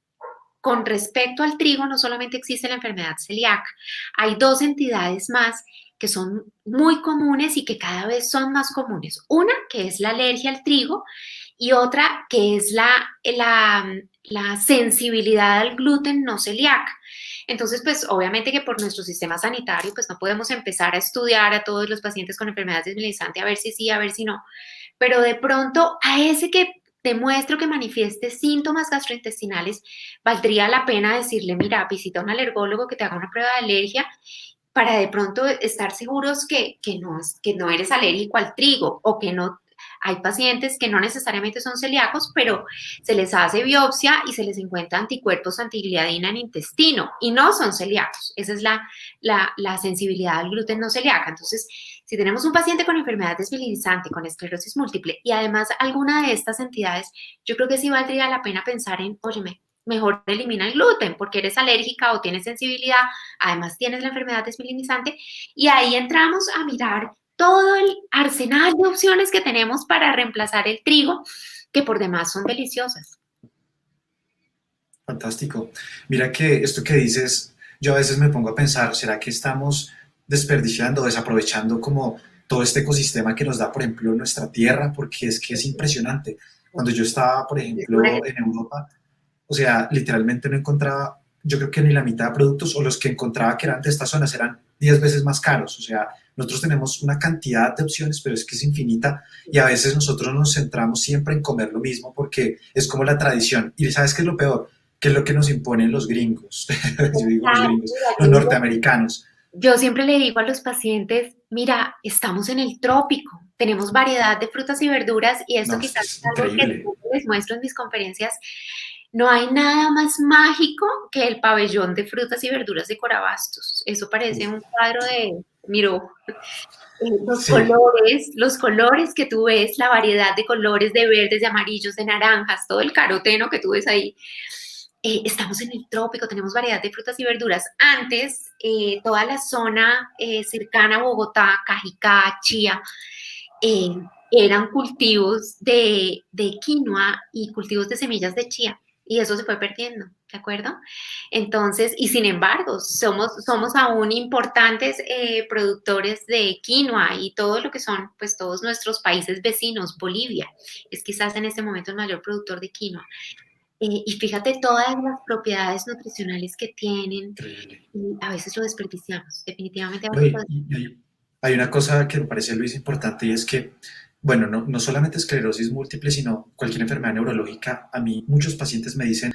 con respecto al trigo no solamente existe la enfermedad celíaca, hay dos entidades más que son muy comunes y que cada vez son más comunes. Una que es la alergia al trigo y otra que es la sensibilidad al gluten no celíaca. Entonces, pues obviamente que por nuestro sistema sanitario, pues no podemos empezar a estudiar a todos los pacientes con enfermedades desmielinizantes a ver si sí, a ver si no. Pero de pronto a ese que demuestro que manifieste síntomas gastrointestinales, valdría la pena decirle, mira, visita a un alergólogo que te haga una prueba de alergia para de pronto estar seguros que no eres alérgico al trigo o que no. Hay pacientes que no necesariamente son celíacos, pero se les hace biopsia y se les encuentra anticuerpos antigliadina en intestino y no son celíacos. Esa es la sensibilidad al gluten no celíaca. Entonces, si tenemos un paciente con enfermedad desmielinizante, con esclerosis múltiple y además alguna de estas entidades, yo creo que sí valdría la pena pensar en, óyeme, mejor elimina el gluten porque eres alérgica o tienes sensibilidad, además tienes la enfermedad desmielinizante y ahí entramos a mirar todo el arsenal de opciones que tenemos para reemplazar el trigo, que por demás son deliciosas. Fantástico. Mira que esto que dices, yo a veces me pongo a pensar, ¿será que estamos desperdiciando, desaprovechando como todo este ecosistema que nos da, por ejemplo, nuestra tierra? Porque es que es impresionante. Cuando yo estaba, por ejemplo, en Europa, o sea, literalmente no encontraba, yo creo que ni la mitad de productos, o los que encontraba que eran de estas zonas eran 10 veces más caros. O sea, nosotros tenemos una cantidad de opciones, pero es que es infinita y a veces nosotros nos centramos siempre en comer lo mismo porque es como la tradición. Y ¿sabes qué es lo peor? Que es lo que nos imponen los gringos. Yo digo los gringos, los norteamericanos. Yo siempre le digo a los pacientes, mira, estamos en el trópico, tenemos variedad de frutas y verduras y esto No, quizás es es algo que increíble. siempre les muestro en mis conferencias. No hay nada más mágico que el pabellón de frutas y verduras de Corabastos. Eso parece Uf, un cuadro de, miro, sí, los colores que tú ves, la variedad de colores de verdes, de amarillos, de naranjas, todo el caroteno que tú ves ahí. Estamos en el trópico, tenemos variedad de frutas y verduras. Antes, toda la zona cercana a Bogotá, Cajicá, Chía, eh, eran cultivos de quinoa y cultivos de semillas de chía. Y eso se fue perdiendo, ¿de acuerdo? Entonces, y sin embargo, somos aún importantes productores de quinoa y todo lo que son, pues todos nuestros países vecinos. Bolivia es quizás en este momento el mayor productor de quinoa. Y fíjate todas las propiedades nutricionales que tienen increíble. y a veces lo desperdiciamos, definitivamente a No, veces lo hay una cosa que me parece, Luis, importante y es que, bueno, no solamente esclerosis múltiple, sino cualquier enfermedad neurológica. A mí muchos pacientes me dicen,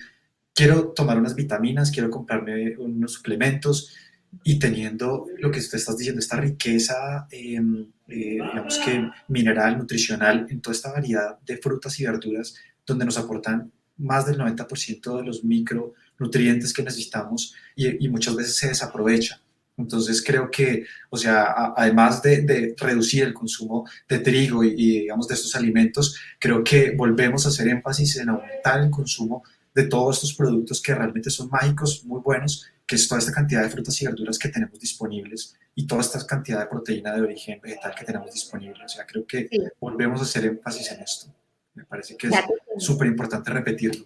quiero tomar unas vitaminas, quiero comprarme unos suplementos y teniendo lo que tú estás diciendo, esta riqueza, digamos que mineral, nutricional, en toda esta variedad de frutas y verduras, donde nos aportan más del 90% de los micronutrientes que necesitamos y muchas veces se desaprovecha. Entonces creo que, o sea, además de reducir el consumo de trigo digamos de estos alimentos, creo que volvemos a hacer énfasis en aumentar el consumo de todos estos productos que realmente son mágicos, muy buenos, que es toda esta cantidad de frutas y verduras que tenemos disponibles y toda esta cantidad de proteína de origen vegetal que tenemos disponible. O sea, creo que sí. volvemos a hacer énfasis en esto. Me parece que es Fíjate súper importante repetirlo.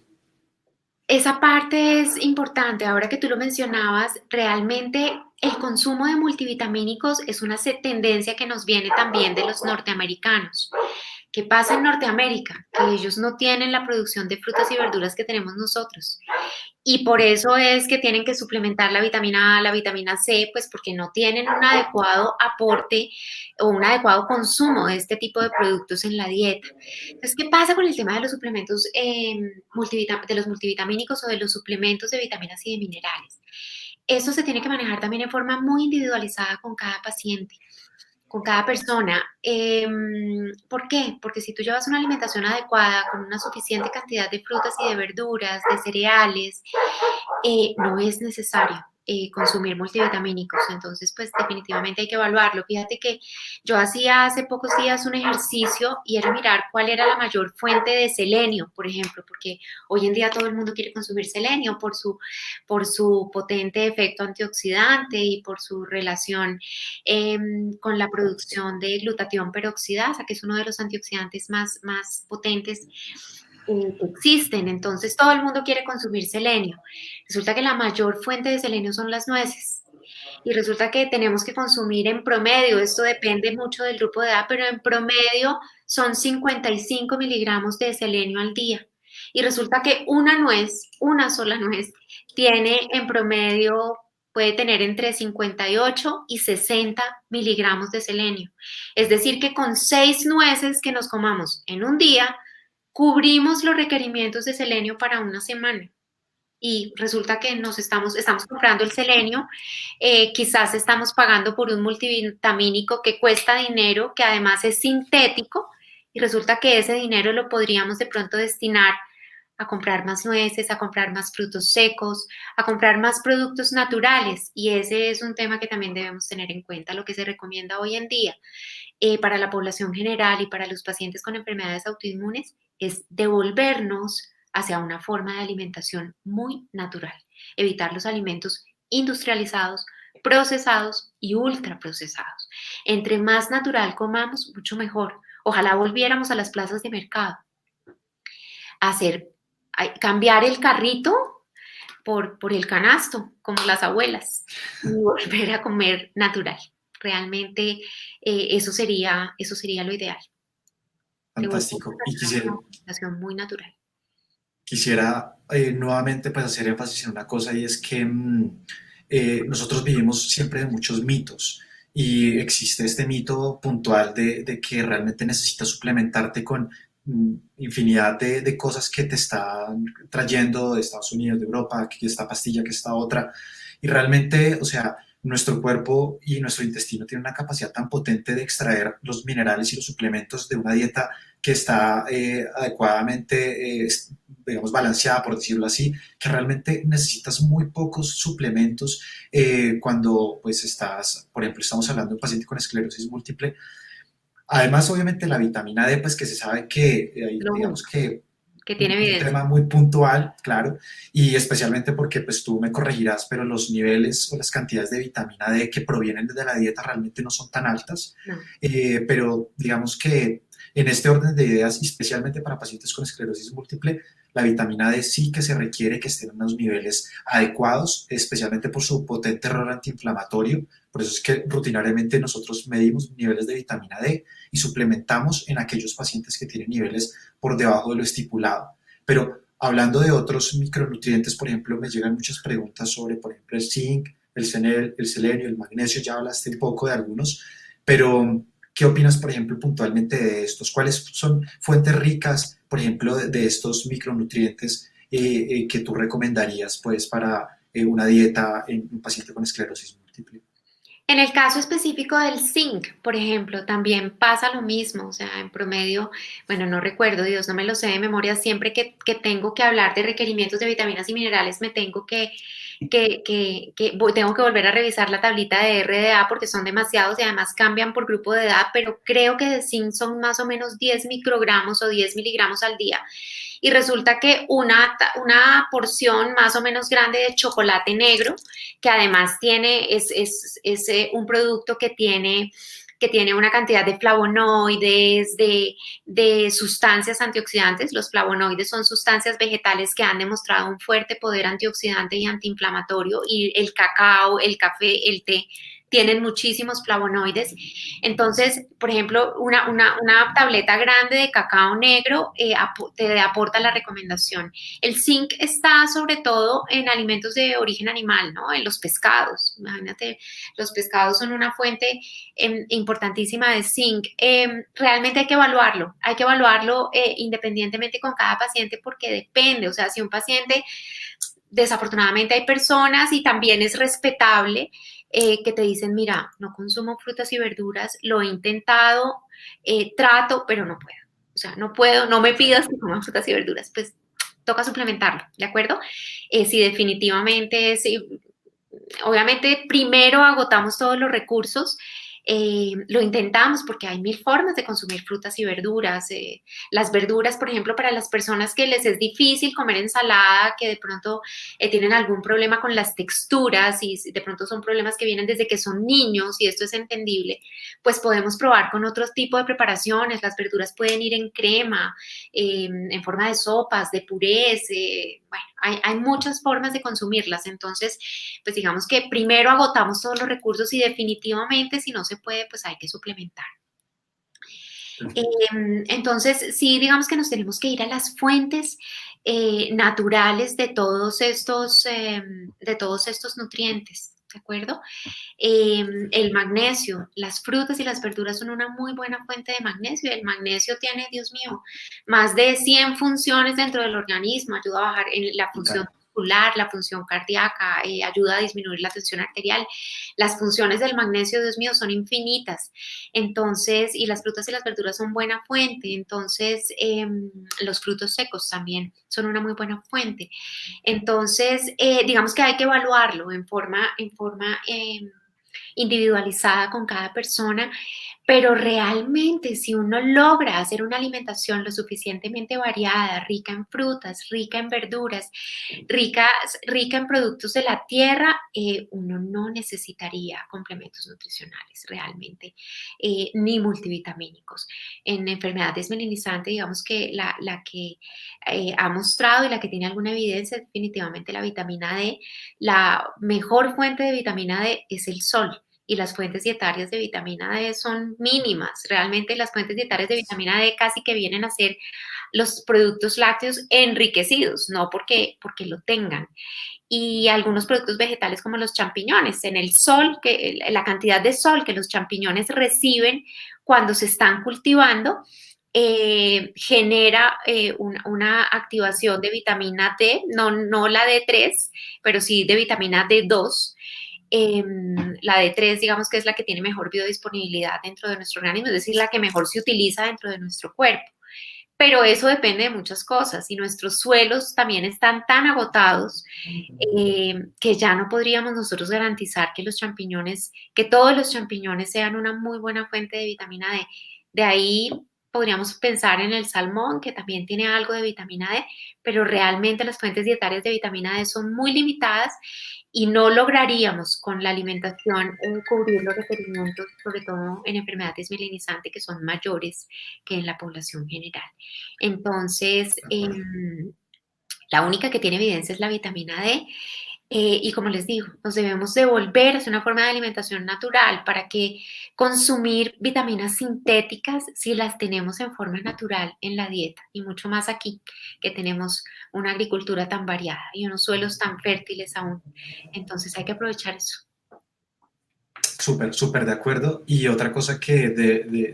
esa parte es importante. Ahora que tú lo mencionabas, realmente el consumo de multivitamínicos es una tendencia que nos viene también de los norteamericanos. ¿Qué pasa en Norteamérica? Que ellos no tienen la producción de frutas y verduras que tenemos nosotros. Y por eso es que tienen que suplementar la vitamina A, la vitamina C, pues porque no tienen un adecuado aporte o un adecuado consumo de este tipo de productos en la dieta. Entonces, ¿qué pasa con el tema de los suplementos de los multivitamínicos o de los suplementos de vitaminas y de minerales? Eso se tiene que manejar también en forma muy individualizada con cada paciente, con cada persona. ¿Por qué? Porque si tú llevas una alimentación adecuada, con una suficiente cantidad de frutas y de verduras, de cereales, no es necesario consumir multivitamínicos. Entonces, pues definitivamente hay que evaluarlo. Fíjate que yo hacía hace pocos días un ejercicio y era mirar cuál era la mayor fuente de selenio, por ejemplo, porque hoy en día todo el mundo quiere consumir selenio por su potente efecto antioxidante y por su relación con la producción de glutatión peroxidasa, que es uno de los antioxidantes más potentes que existen. Entonces, todo el mundo quiere consumir selenio. Resulta que la mayor fuente de selenio son las nueces. Y resulta que tenemos que consumir en promedio, esto depende mucho del grupo de edad, pero en promedio son 55 miligramos de selenio al día. Y resulta que una nuez, una sola nuez, tiene en promedio, puede tener entre 58 y 60 miligramos de selenio. Es decir, que con 6 nueces que nos comamos en un día, cubrimos los requerimientos de selenio para una semana. Y resulta que estamos comprando el selenio, quizás estamos pagando por un multivitamínico que cuesta dinero, que además es sintético, y resulta que ese dinero lo podríamos de pronto destinar a comprar más nueces, a comprar más frutos secos, a comprar más productos naturales. Y ese es un tema que también debemos tener en cuenta, lo que se recomienda hoy en día para la población general y para los pacientes con enfermedades autoinmunes es devolvernos hacia una forma de alimentación muy natural, evitar los alimentos industrializados, procesados y ultraprocesados. Entre más natural comamos, mucho mejor. Ojalá volviéramos a las plazas de mercado a cambiar el carrito por el canasto, como las abuelas, y volver a comer natural. Realmente eso sería lo ideal, que volvamos Fantástico. Y a una alimentación muy natural. quisiera nuevamente pues hacer énfasis en una cosa y es que nosotros vivimos siempre de muchos mitos y existe este mito puntual de que realmente necesitas suplementarte con infinidad de cosas que te están trayendo de Estados Unidos, de Europa, que esta pastilla, que esta otra. Y realmente, o sea, nuestro cuerpo y nuestro intestino tienen una capacidad tan potente de extraer los minerales y los suplementos de una dieta que está adecuadamente, digamos, balanceada, por decirlo así, que realmente necesitas muy pocos suplementos cuando pues estás, por ejemplo, estamos hablando de un paciente con esclerosis múltiple. Además, obviamente, la vitamina D, pues que se sabe que, Lo digamos que que tiene un evidencia. tema muy puntual, claro, y especialmente porque pues tú me corregirás, pero los niveles o las cantidades de vitamina D que provienen de la dieta realmente no son tan altas, No. pero digamos que en este orden de ideas, especialmente para pacientes con esclerosis múltiple, la vitamina D sí que se requiere que esté en unos niveles adecuados, especialmente por su potente rol antiinflamatorio. Por eso es que rutinariamente nosotros medimos niveles de vitamina D y suplementamos en aquellos pacientes que tienen niveles por debajo de lo estipulado. Pero hablando de otros micronutrientes, por ejemplo, me llegan muchas preguntas sobre, por ejemplo, el zinc, el selenio, el magnesio, ya hablaste un poco de algunos, pero ¿qué opinas, por ejemplo, puntualmente de estos? ¿Cuáles son fuentes ricas, por ejemplo, de estos micronutrientes que tú recomendarías pues, para una dieta en un paciente con esclerosis múltiple? En el caso específico del zinc, por ejemplo, también pasa lo mismo, o sea, en promedio, bueno, no recuerdo, Dios, no me lo sé de memoria, siempre que tengo que hablar de requerimientos de vitaminas y minerales, me tengo tengo que volver a revisar la tablita de RDA porque son demasiados y además cambian por grupo de edad, pero creo que de zinc son más o menos 10 microgramos o 10 miligramos al día. Y resulta que una porción más o menos grande de chocolate negro, que además es un producto que tiene una cantidad de flavonoides, de sustancias antioxidantes. Los flavonoides son sustancias vegetales que han demostrado un fuerte poder antioxidante y antiinflamatorio, y el cacao, el café, el té tienen muchísimos flavonoides. Entonces, por ejemplo, una tableta grande de cacao negro te aporta la recomendación. El zinc está sobre todo en alimentos de origen animal, ¿no? En los pescados. Imagínate, los pescados son una fuente importantísima de zinc. Realmente hay que evaluarlo independientemente con cada paciente porque depende, o sea, si un paciente, desafortunadamente hay personas y también es respetable que te dicen, mira, no consumo frutas y verduras, lo he intentado, trato, pero no puedo. O sea, no puedo, no me pidas que coma frutas y verduras, pues toca suplementarlo, ¿de acuerdo? Si definitivamente es, obviamente primero agotamos todos los recursos, lo intentamos porque hay mil formas de consumir frutas y verduras. Las verduras, por ejemplo, para las personas que les es difícil comer ensalada, que de pronto tienen algún problema con las texturas y de pronto son problemas que vienen desde que son niños y esto es entendible, pues podemos probar con otro tipo de preparaciones. Las verduras pueden ir en crema, en forma de sopas, de purés. Bueno, hay muchas formas de consumirlas. Entonces, pues digamos que primero agotamos todos los recursos y definitivamente si no se puede, pues hay que suplementar. Perfecto. Entonces, sí, digamos que nos tenemos que ir a las fuentes naturales de todos estos nutrientes, ¿de acuerdo? El magnesio, las frutas y las verduras son una muy buena fuente de magnesio. El magnesio tiene, Dios mío, más de 100 funciones dentro del organismo. Ayuda a bajar en la función Total. muscular, la función cardíaca, ayuda a disminuir la tensión arterial. Las funciones del magnesio, Dios mío, son infinitas. Entonces, y las frutas y las verduras son buena fuente. Entonces, los frutos secos también son una muy buena fuente. Entonces, digamos que hay que evaluarlo en forma individualizada con cada persona, pero realmente si uno logra hacer una alimentación lo suficientemente variada, rica en frutas, rica en verduras, rica, rica en productos de la tierra, uno no necesitaría complementos nutricionales realmente, ni multivitamínicos. En enfermedad desmelinizante, digamos que la que ha mostrado y la que tiene alguna evidencia es definitivamente la vitamina D. La mejor fuente de vitamina D es el sol. Y las fuentes dietarias de vitamina D son mínimas. Realmente las fuentes dietarias de vitamina D casi que vienen a ser los productos lácteos enriquecidos, no porque lo tengan. Y algunos productos vegetales como los champiñones, en el sol, la cantidad de sol que los champiñones reciben cuando se están cultivando, genera una activación de vitamina D, no la D3, pero sí de vitamina D2, La D3, digamos que es la que tiene mejor biodisponibilidad dentro de nuestro organismo, es decir, la que mejor se utiliza dentro de nuestro cuerpo. Pero eso depende de muchas cosas y nuestros suelos también están tan agotados que ya no podríamos nosotros garantizar que los champiñones, que todos los champiñones sean una muy buena fuente de vitamina D. De ahí podríamos pensar en el salmón, que también tiene algo de vitamina D, pero realmente las fuentes dietarias de vitamina D son muy limitadas y no lograríamos con la alimentación cubrir los requerimientos, sobre todo en enfermedad desmielinizante, que son mayores que en la población general. Entonces, la única que tiene evidencia es la vitamina D. Y como les digo, nos debemos devolver hacia una forma de alimentación natural para que consumir vitaminas sintéticas si las tenemos en forma natural en la dieta y mucho más aquí que tenemos una agricultura tan variada y unos suelos tan fértiles aún. Entonces hay que aprovechar eso. Súper, súper de acuerdo. Y otra cosa que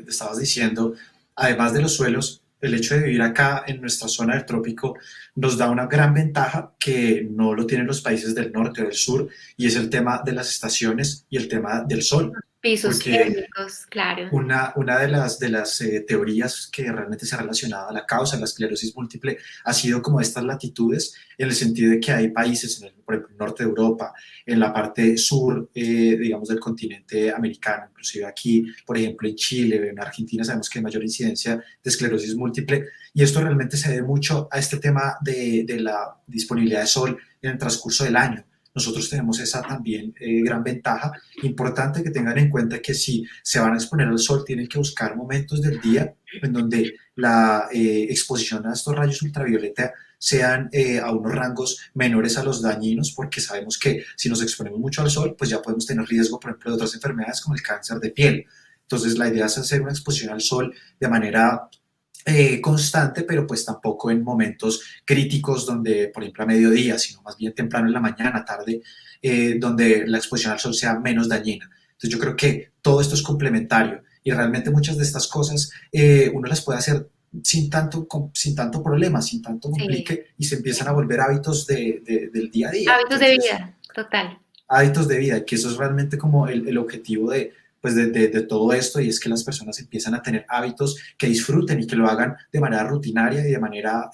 estabas diciendo, además de los suelos, el hecho de vivir acá en nuestra zona del trópico nos da una gran ventaja que no lo tienen los países del norte o del sur, y es el tema de las estaciones y el tema del sol. Pisos Porque térmicos, claro. una de las teorías que realmente se ha relacionado a la causa de la esclerosis múltiple ha sido como estas latitudes, en el sentido de que hay países, por ejemplo, en el norte de Europa, en la parte sur, digamos, del continente americano, inclusive aquí, por ejemplo, en Chile, en Argentina, sabemos que hay mayor incidencia de esclerosis múltiple, y esto realmente se debe mucho a este tema de la disponibilidad de sol en el transcurso del año. Nosotros tenemos esa también gran ventaja. Importante que tengan en cuenta que si se van a exponer al sol, tienen que buscar momentos del día en donde la exposición a estos rayos ultravioleta sean a unos rangos menores a los dañinos, porque sabemos que si nos exponemos mucho al sol, pues ya podemos tener riesgo, por ejemplo, de otras enfermedades como el cáncer de piel. Entonces, la idea es hacer una exposición al sol de manera constante, pero pues tampoco en momentos críticos donde, por ejemplo, a mediodía, sino más bien temprano en la mañana, tarde, donde la exposición al sol sea menos dañina. Entonces yo creo que todo esto es complementario y realmente muchas de estas cosas uno las puede hacer sin tanto problema, sin tanto Sí, complique, y se empiezan a volver hábitos del día a día. hábitos de Entonces, vida, total. hábitos de vida, que eso es realmente como el objetivo pues de todo esto, y es que las personas empiezan a tener hábitos que disfruten y que lo hagan de manera rutinaria y de manera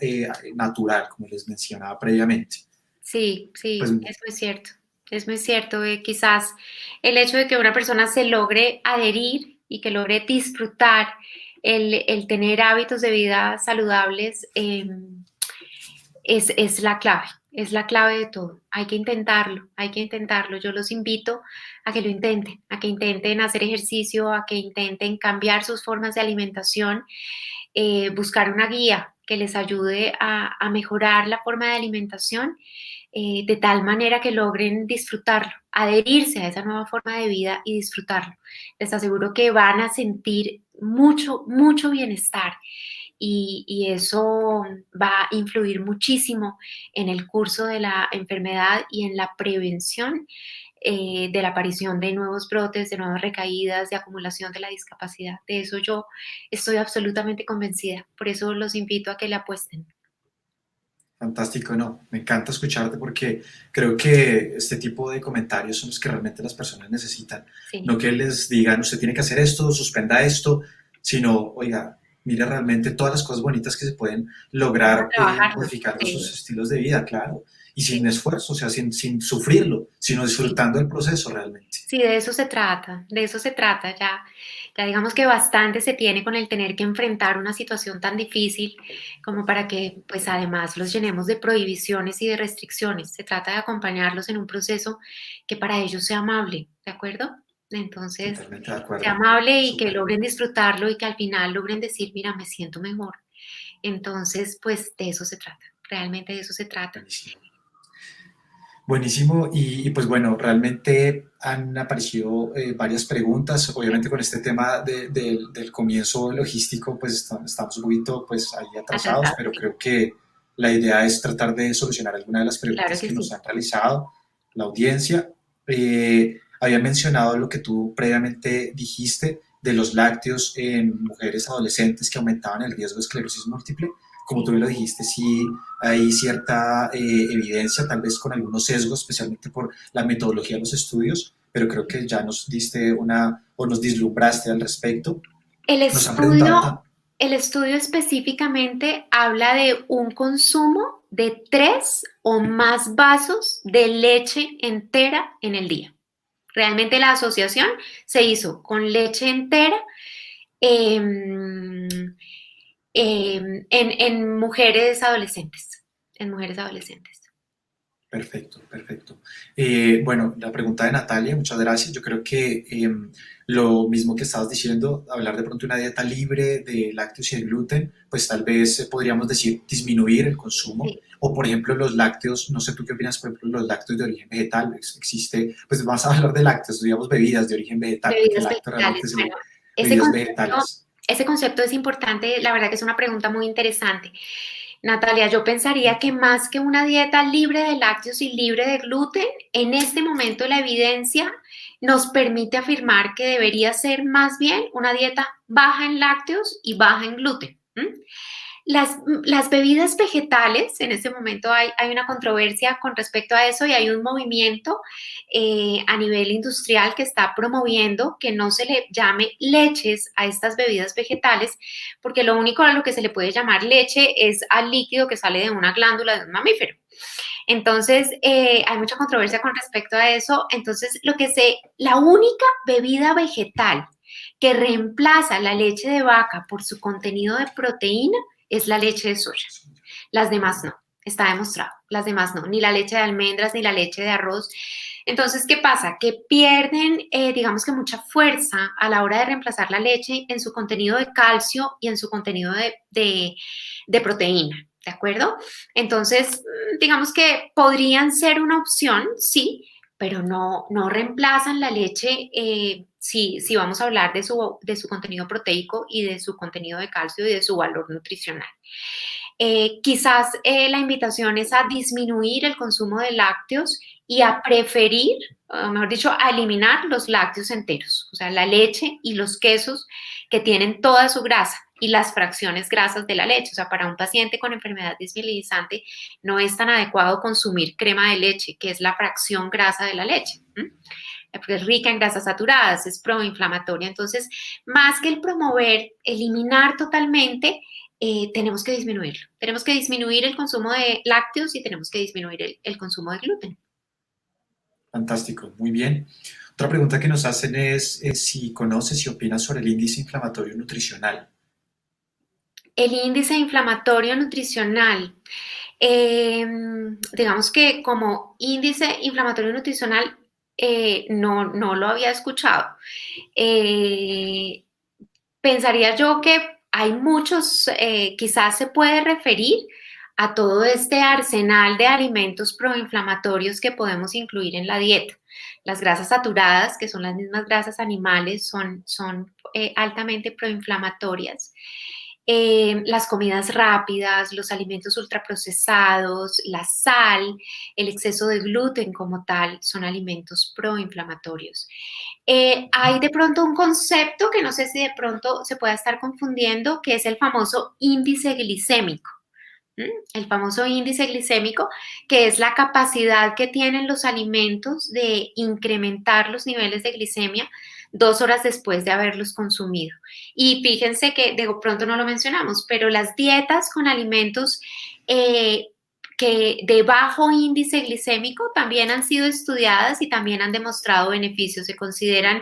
natural, como les mencionaba previamente. Sí, Pues sí, es muy cierto. Es muy cierto. Quizás el hecho de que una persona se logre adherir y que logre disfrutar el tener hábitos de vida saludables es la clave de todo. Hay que intentarlo, hay que intentarlo. Yo los invito a que intenten hacer ejercicio, a que intenten cambiar sus formas de alimentación, buscar una guía que les ayude a mejorar la forma de alimentación de tal manera que logren disfrutarlo, adherirse a esa nueva forma de vida y disfrutarlo. Les aseguro que van a sentir mucho, mucho bienestar y eso va a influir muchísimo en el curso de la enfermedad y en la prevención de la aparición de nuevos brotes, de nuevas recaídas, de acumulación de la discapacidad. De eso yo estoy absolutamente convencida. Por eso los invito a que le apuesten. fantástico, no, me encanta escucharte porque creo que este tipo de comentarios son los que realmente las personas necesitan. Sí, No que les digan, usted tiene que hacer esto, suspenda esto, sino, oiga, mire realmente todas las cosas bonitas que se pueden vamos a lograr trabajarlo. modificando sus Sí, estilos de vida, claro, y sí. sin esfuerzo, o sea, sin sufrirlo, sino Sí. disfrutando el proceso realmente. Sí, de eso se trata, de eso se trata. Ya digamos que bastante se tiene con el tener que enfrentar una situación tan difícil como para que, pues además, los llenemos de prohibiciones y de restricciones. Se trata de acompañarlos en un proceso que para ellos sea amable, ¿de acuerdo? Entonces, Totalmente de sea acuerdo, amable y que súper. logren disfrutarlo y que al final logren decir, mira, me siento mejor. Entonces, pues de eso se trata, realmente de eso se trata. Buenísimo. Buenísimo, y pues bueno, realmente han aparecido varias preguntas. Obviamente con este tema del comienzo logístico, pues estamos un poquito pues ahí atrasados, Atrasado, pero sí, creo que la idea es tratar de solucionar algunas de las claro preguntas que que nos sí. han realizado la audiencia. Había mencionado lo que tú previamente dijiste de los lácteos en mujeres adolescentes que aumentaban el riesgo de esclerosis múltiple. Como Sí. tú lo dijiste, sí hay cierta evidencia, tal vez con algunos sesgos, especialmente por la metodología de los estudios, pero creo que ya nos diste o nos dislumbraste al respecto. El Nos han preguntado estudio, el estudio específicamente habla de un consumo de 3 o más vasos de leche entera en el día. Realmente la asociación se hizo con leche entera em, en mujeres adolescentes. En mujeres adolescentes. perfecto, perfecto. Bueno, la pregunta de Natalia, muchas gracias. Yo creo que lo mismo que estabas diciendo, hablar de pronto de una dieta libre de lácteos y de gluten, pues tal vez podríamos decir disminuir el consumo. Sí, O por ejemplo los lácteos, no sé tú qué opinas, por ejemplo, los lácteos de origen vegetal. Existe, pues vamos a hablar de lácteos, digamos bebidas de origen vegetal, porque bebidas lácteo realmente vegetales. es Bueno, ese bebidas concepto, vegetales. ese concepto es importante, la verdad que es una pregunta muy interesante. Natalia, yo pensaría que más que una dieta libre de lácteos y libre de gluten, en este momento la evidencia nos permite afirmar que debería ser más bien una dieta baja en lácteos y baja en gluten. Las bebidas vegetales, en este momento hay una controversia con respecto a eso y hay un movimiento a nivel industrial que está promoviendo que no se le llame leches a estas bebidas vegetales, porque lo único a lo que se le puede llamar leche es al líquido que sale de una glándula de un mamífero. Entonces, hay mucha controversia con respecto a eso. Entonces, la única bebida vegetal que reemplaza la leche de vaca por su contenido de proteína es la leche de soya. Las demás no, está demostrado. Las demás no, ni la leche de almendras, ni la leche de arroz. Entonces, ¿qué pasa? Que pierden, digamos que mucha fuerza a la hora de reemplazar la leche en su contenido de calcio y en su contenido de proteína. ¿De acuerdo? Entonces, digamos que podrían ser una opción, sí, pero no reemplazan la leche si vamos a hablar de su contenido proteico y de su contenido de calcio y de su valor nutricional. Quizás la invitación es a disminuir el consumo de lácteos y a preferir, mejor dicho, a eliminar los lácteos enteros, o sea, la leche y los quesos que tienen toda su grasa y las fracciones grasas de la leche. O sea, para un paciente con enfermedad desmielinizante no es tan adecuado consumir crema de leche, que es la fracción grasa de la leche. Porque es rica en grasas saturadas, es proinflamatoria. Entonces, más que el promover, eliminar totalmente, tenemos que disminuirlo. Tenemos que disminuir el consumo de lácteos y tenemos que disminuir el consumo de gluten. Fantástico, muy bien. Otra pregunta que nos hacen es si conoces y opinas sobre el índice inflamatorio nutricional. El índice inflamatorio nutricional. Eh, digamos que como índice inflamatorio nutricional no lo había escuchado. Eh, Pensaría yo que hay muchos, quizás se puede referir a todo este arsenal de alimentos proinflamatorios que podemos incluir en la dieta. Las grasas saturadas, que son las mismas grasas animales, son altamente proinflamatorias. Las comidas rápidas, los alimentos ultraprocesados, la sal, el exceso de gluten como tal, son alimentos proinflamatorios. Hay de pronto un concepto que no sé si de pronto se pueda estar confundiendo, que es el famoso índice glicémico. El famoso índice glicémico, que es la capacidad que tienen los alimentos de incrementar los niveles de glicemia 2 horas después de haberlos consumido. Y fíjense que de pronto no lo mencionamos, pero las dietas con alimentos eh, que de bajo índice glicémico también han sido estudiadas y también han demostrado beneficios. Se consideran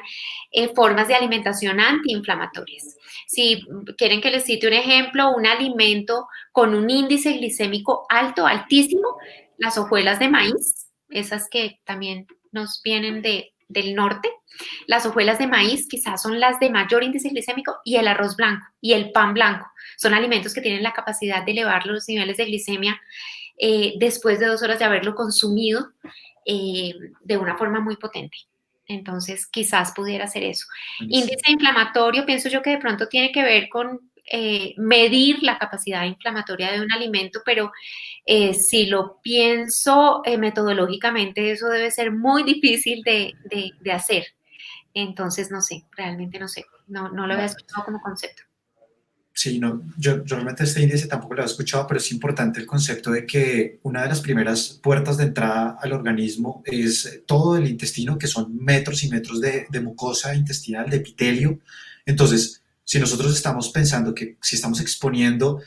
formas de alimentación antiinflamatorias. Si quieren que les cite un ejemplo, un alimento con un índice glicémico alto, altísimo, las hojuelas de maíz, esas que también nos vienen del norte. Las hojuelas de maíz quizás son las de mayor índice glicémico y el arroz blanco y el pan blanco. Son alimentos que tienen la capacidad de elevar los niveles de glicemia después de 2 horas de haberlo consumido de una forma muy potente. Entonces, quizás pudiera ser eso. Buenísimo. Índice inflamatorio, pienso yo que de pronto tiene que ver con medir la capacidad inflamatoria de un alimento, pero si lo pienso metodológicamente, eso debe ser muy difícil de hacer. Entonces, no sé, realmente no sé, no lo había Vale. escuchado como concepto. Sí, no, yo realmente este índice tampoco lo había escuchado, pero es importante el concepto de que una de las primeras puertas de entrada al organismo es todo el intestino, que son metros y metros de mucosa intestinal, de epitelio. Entonces, si nosotros estamos pensando que si estamos exponiendo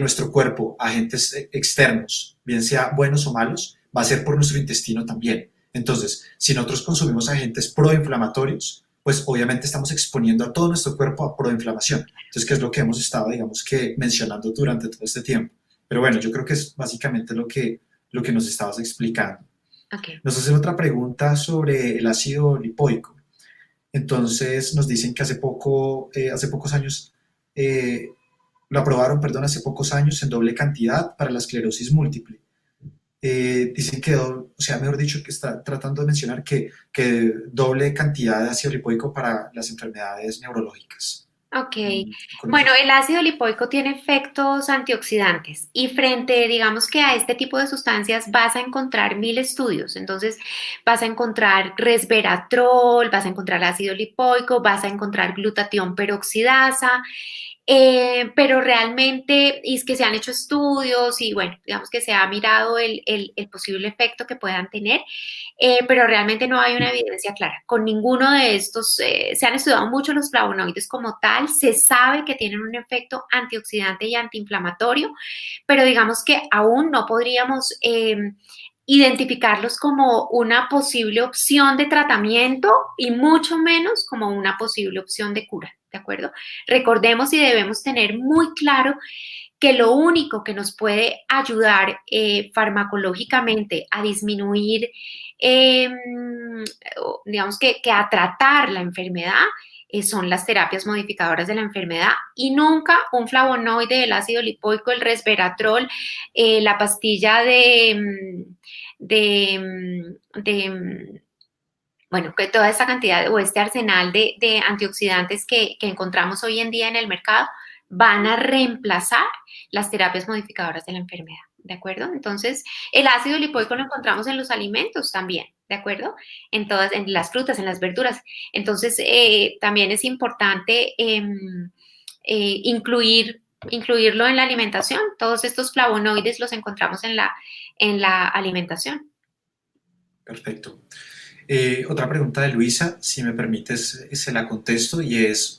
nuestro cuerpo a agentes externos, bien sea buenos o malos, va a ser por nuestro intestino también. Entonces, si nosotros consumimos agentes proinflamatorios, pues obviamente estamos exponiendo a todo nuestro cuerpo a proinflamación. Entonces, ¿qué es lo que hemos estado, digamos que, mencionando durante todo este tiempo? Pero bueno, yo creo que es básicamente lo que nos estabas explicando. Ok. Nos hacen otra pregunta sobre el ácido lipoico. Entonces, nos dicen que hace pocos años, eh, lo aprobaron, perdón, hace pocos años en doble cantidad para la esclerosis múltiple. Dicen que, o sea, mejor dicho, que está tratando de mencionar que doble cantidad de ácido lipoico para las enfermedades neurológicas. Ok, ¿Tú bueno, conoces? el ácido lipoico tiene efectos antioxidantes y frente, digamos que a este tipo de sustancias vas a encontrar mil estudios. Entonces, vas a encontrar resveratrol, vas a encontrar ácido lipoico, vas a encontrar glutatión peroxidasa, pero realmente es que se han hecho estudios y bueno, digamos que se ha mirado el posible efecto que puedan tener, pero realmente no hay una evidencia clara. Con ninguno de estos, se han estudiado mucho los flavonoides como tal, se sabe que tienen un efecto antioxidante y antiinflamatorio, pero digamos que aún no podríamos identificarlos como una posible opción de tratamiento y mucho menos como una posible opción de cura, ¿de acuerdo? Recordemos y debemos tener muy claro que lo único que nos puede ayudar farmacológicamente a disminuir, eh, digamos que a tratar la enfermedad, son las terapias modificadoras de la enfermedad y nunca un flavonoide, el ácido lipoico, el resveratrol, la pastilla de bueno, que toda esa cantidad o este arsenal de antioxidantes que encontramos hoy en día en el mercado van a reemplazar las terapias modificadoras de la enfermedad, ¿de acuerdo? Entonces, el ácido lipoico lo encontramos en los alimentos también, ¿de acuerdo? En las frutas, en las verduras. Entonces, también es importante incluirlo en la alimentación. Todos estos flavonoides los encontramos en la alimentación. Perfecto. Otra pregunta de Luisa, si me permites, se la contesto y es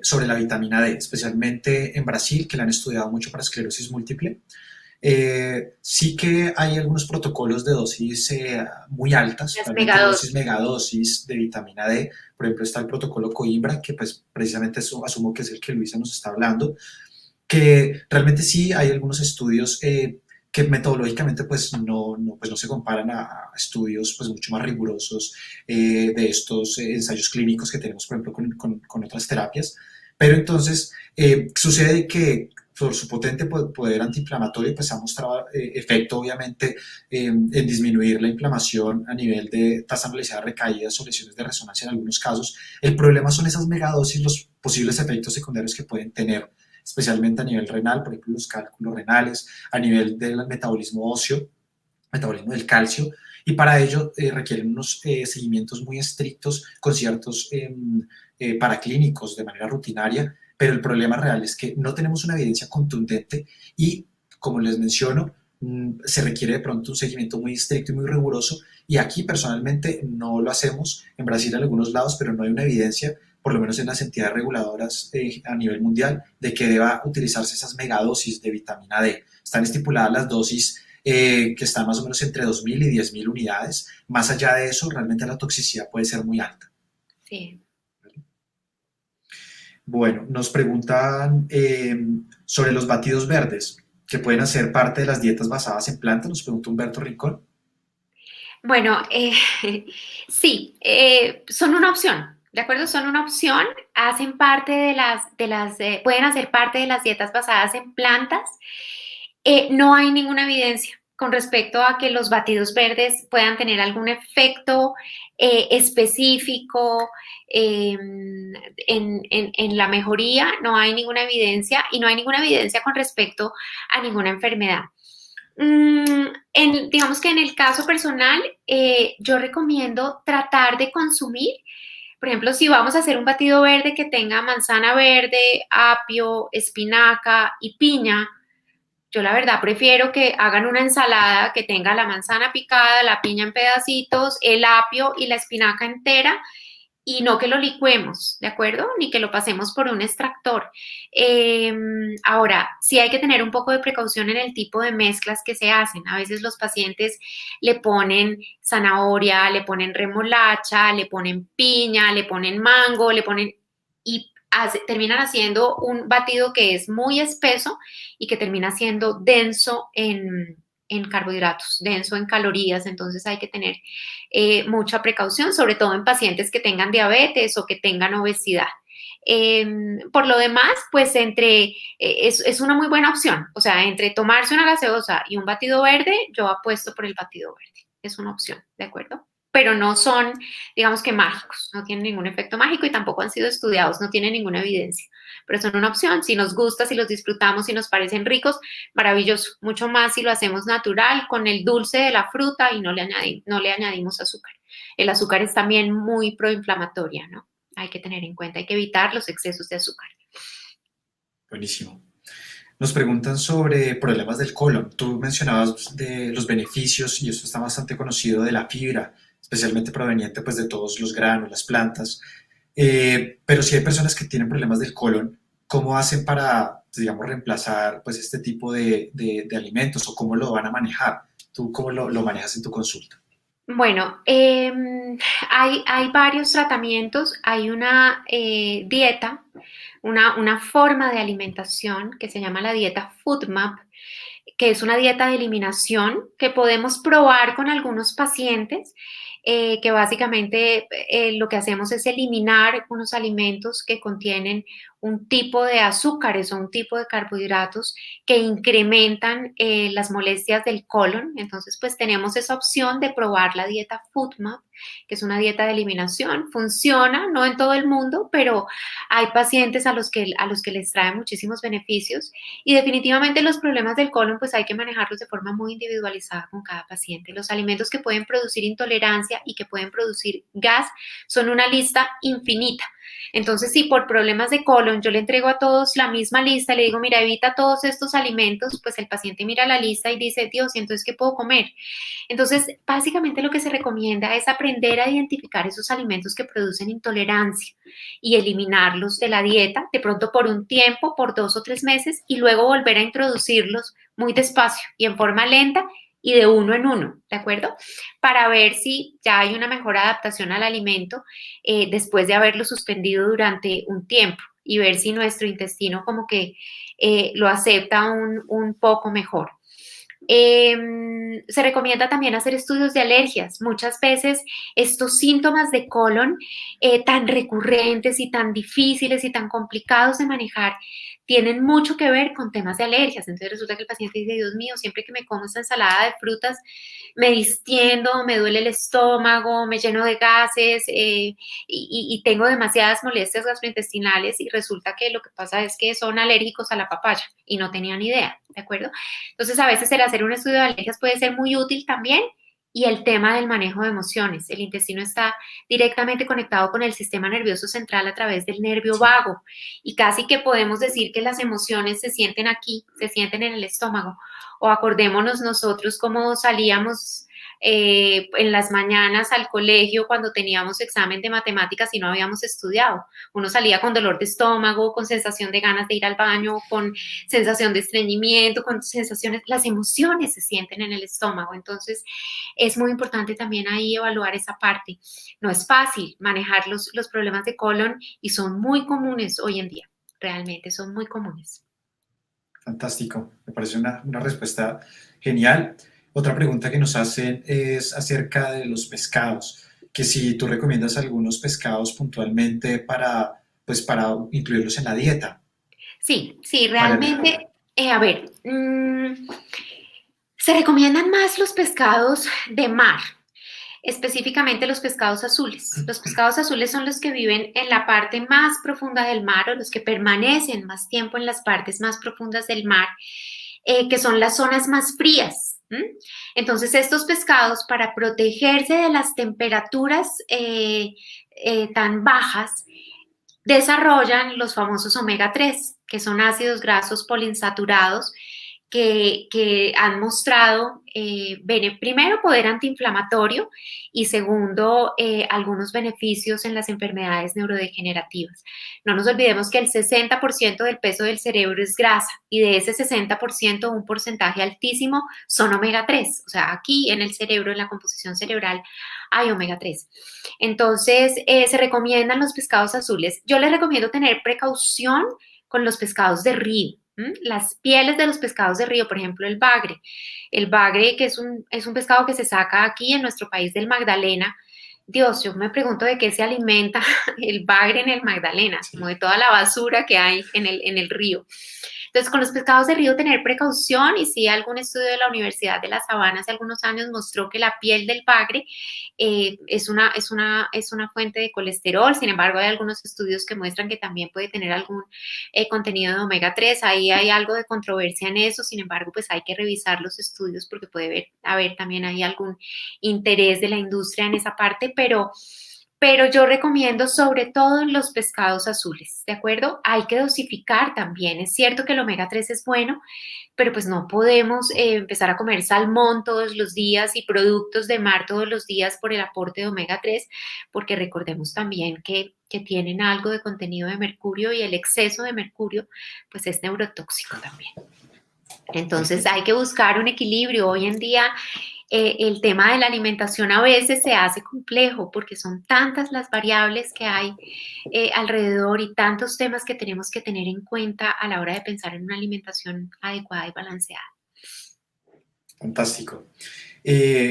sobre la vitamina D, especialmente en Brasil, que la han estudiado mucho para esclerosis múltiple. Sí que hay algunos protocolos de dosis muy altas, Las realmente dosis megadosis. megadosis de vitamina D. Por ejemplo, está el protocolo Coimbra, que pues precisamente asumo que es el que Luisa nos está hablando, que realmente sí hay algunos estudios que metodológicamente pues no se comparan a estudios pues mucho más rigurosos de estos ensayos clínicos que tenemos, por ejemplo, con otras terapias. Pero entonces sucede que por su potente poder antiinflamatorio, pues ha mostrado efecto, obviamente, en disminuir la inflamación a nivel de tasa analizada de recaídas o lesiones de resonancia en algunos casos. El problema son esas megadosis, los posibles efectos secundarios que pueden tener, especialmente a nivel renal, por ejemplo, los cálculos renales, a nivel del metabolismo óseo, metabolismo del calcio, y para ello requieren unos seguimientos muy estrictos con ciertos paraclínicos de manera rutinaria, pero el problema real es que no tenemos una evidencia contundente y, como les menciono, se requiere de pronto un seguimiento muy estricto y muy riguroso, y aquí personalmente no lo hacemos, en Brasil en algunos lados, pero no hay una evidencia, por lo menos en las entidades reguladoras a nivel mundial, de que deba utilizarse esas megadosis de vitamina D. Están estipuladas las dosis que están más o menos entre 2.000 y 10.000 unidades. Más allá de eso, realmente la toxicidad puede ser muy alta. Sí. Bueno, nos preguntan sobre los batidos verdes, que pueden hacer parte de las dietas basadas en plantas, nos pregunta Humberto Rincón. Bueno, sí, son una opción, ¿de acuerdo? Son una opción, hacen parte pueden hacer parte de las dietas basadas en plantas. No hay ninguna evidencia con respecto a que los batidos verdes puedan tener algún efecto específico en la mejoría. No hay ninguna evidencia y no hay ninguna evidencia con respecto a ninguna enfermedad. Digamos que en el caso personal, yo recomiendo tratar de consumir, por ejemplo, si vamos a hacer un batido verde que tenga manzana verde, apio, espinaca y piña, yo la verdad prefiero que hagan una ensalada que tenga la manzana picada, la piña en pedacitos, el apio y la espinaca entera y no que lo licuemos, ¿de acuerdo? Ni que lo pasemos por un extractor. Ahora, sí hay que tener un poco de precaución en el tipo de mezclas que se hacen. A veces los pacientes le ponen zanahoria, le ponen remolacha, le ponen piña, le ponen mango, le ponen y terminan haciendo un batido que es muy espeso y que termina siendo denso en carbohidratos, denso en calorías, entonces hay que tener mucha precaución, sobre todo en pacientes que tengan diabetes o que tengan obesidad. Por lo demás, pues es una muy buena opción, o sea, entre tomarse una gaseosa y un batido verde, yo apuesto por el batido verde, es una opción, ¿de acuerdo? Pero no son, digamos que mágicos, no tienen ningún efecto mágico y tampoco han sido estudiados, no tienen ninguna evidencia, pero son una opción, si nos gusta, si los disfrutamos, si nos parecen ricos, maravilloso, mucho más si lo hacemos natural, con el dulce de la fruta y no le añadimos azúcar. El azúcar es también muy proinflamatoria, ¿no? Hay que tener en cuenta, hay que evitar los excesos de azúcar. Buenísimo. Nos preguntan sobre problemas del colon. Tú mencionabas de los beneficios, y esto está bastante conocido, de la fibra, especialmente proveniente pues, de todos los granos, las plantas. Pero si hay personas que tienen problemas del colon, ¿cómo hacen para, digamos, reemplazar pues, este tipo de alimentos o cómo lo van a manejar? ¿Tú cómo lo manejas en tu consulta? Bueno, hay varios tratamientos, hay una dieta, una forma de alimentación que se llama la dieta FODMAP, que es una dieta de eliminación que podemos probar con algunos pacientes, que básicamente lo que hacemos es eliminar unos alimentos que contienen un tipo de azúcares o un tipo de carbohidratos que incrementan las molestias del colon. Entonces, pues tenemos esa opción de probar la dieta FODMAP, que es una dieta de eliminación. Funciona, no en todo el mundo, pero hay pacientes a los que les trae muchísimos beneficios y definitivamente los problemas del colon pues hay que manejarlos de forma muy individualizada con cada paciente. Los alimentos que pueden producir intolerancia y que pueden producir gas son una lista infinita. Entonces, si por problemas de colon yo le entrego a todos la misma lista, le digo, mira, evita todos estos alimentos, pues el paciente mira la lista y dice, Dios, ¿y entonces qué puedo comer? Entonces, básicamente lo que se recomienda es aprender a identificar esos alimentos que producen intolerancia y eliminarlos de la dieta, de pronto por un tiempo, por 2 o 3 meses, y luego volver a introducirlos muy despacio y en forma lenta y de uno en uno, ¿de acuerdo? Para ver si ya hay una mejor adaptación al alimento después de haberlo suspendido durante un tiempo y ver si nuestro intestino como que lo acepta un poco mejor. Se recomienda también hacer estudios de alergias. Muchas veces estos síntomas de colon tan recurrentes y tan difíciles y tan complicados de manejar tienen mucho que ver con temas de alergias. Entonces resulta que el paciente dice, Dios mío, siempre que me como esta ensalada de frutas me distiendo, me duele el estómago, me lleno de gases y tengo demasiadas molestias gastrointestinales y resulta que lo que pasa es que son alérgicos a la papaya y no tenían idea, ¿de acuerdo? Entonces, a veces el hacer un estudio de alergias puede ser muy útil también. Y el tema del manejo de emociones. El intestino está directamente conectado con el sistema nervioso central a través del nervio Sí. vago. Y casi que podemos decir que las emociones se sienten aquí, se sienten en el estómago. O acordémonos nosotros cómo salíamos en las mañanas al colegio cuando teníamos examen de matemáticas y no habíamos estudiado. Uno salía con dolor de estómago, con sensación de ganas de ir al baño, con sensación de estreñimiento, con sensaciones, las emociones se sienten en el estómago. Entonces, es muy importante también ahí evaluar esa parte. No es fácil manejar los problemas de colon y son muy comunes hoy en día, realmente son muy comunes. Fantástico, me parece una respuesta genial. Otra pregunta que nos hacen es acerca de los pescados, que si tú recomiendas algunos pescados puntualmente para, pues, para incluirlos en la dieta. Sí, sí, Para, realmente, a ver, se recomiendan más los pescados de mar, específicamente los pescados azules. Los pescados azules son los que viven en la parte más profunda del mar o los que permanecen más tiempo en las partes más profundas del mar, que son las zonas más frías. Entonces, estos pescados, para protegerse de las temperaturas tan bajas, desarrollan los famosos omega 3, que son ácidos grasos poliinsaturados que han mostrado, primero, poder antiinflamatorio y segundo, algunos beneficios en las enfermedades neurodegenerativas. No nos olvidemos que el 60% del peso del cerebro es grasa y de ese 60% un porcentaje altísimo son omega 3. O sea, aquí en el cerebro, en la composición cerebral, hay omega 3. Entonces, se recomiendan los pescados azules. Yo les recomiendo tener precaución con los pescados de río. Las pieles de los pescados de río, por ejemplo, el bagre. El bagre, que es un pescado que se saca aquí en nuestro país del Magdalena. Dios, yo me pregunto de qué se alimenta el bagre en el Magdalena, como Sí. de toda la basura que hay en el río. Entonces, con los pescados de río tener precaución, y sí, algún estudio de la Universidad de La Sabana hace algunos años mostró que la piel del bagre es una fuente de colesterol. Sin embargo, hay algunos estudios que muestran que también puede tener algún contenido de omega 3. Ahí hay algo de controversia en eso. Sin embargo, pues hay que revisar los estudios porque puede haber también ahí algún interés de la industria en esa parte, pero yo recomiendo sobre todo los pescados azules, ¿de acuerdo? Hay que dosificar también. Es cierto que el omega 3 es bueno, pero pues no podemos empezar a comer salmón todos los días y productos de mar todos los días por el aporte de omega 3, porque recordemos también que tienen algo de contenido de mercurio y el exceso de mercurio pues es neurotóxico también. Entonces Perfecto. hay que buscar un equilibrio. Hoy en día el tema de la alimentación a veces se hace complejo porque son tantas las variables que hay alrededor y tantos temas que tenemos que tener en cuenta a la hora de pensar en una alimentación adecuada y balanceada. Fantástico.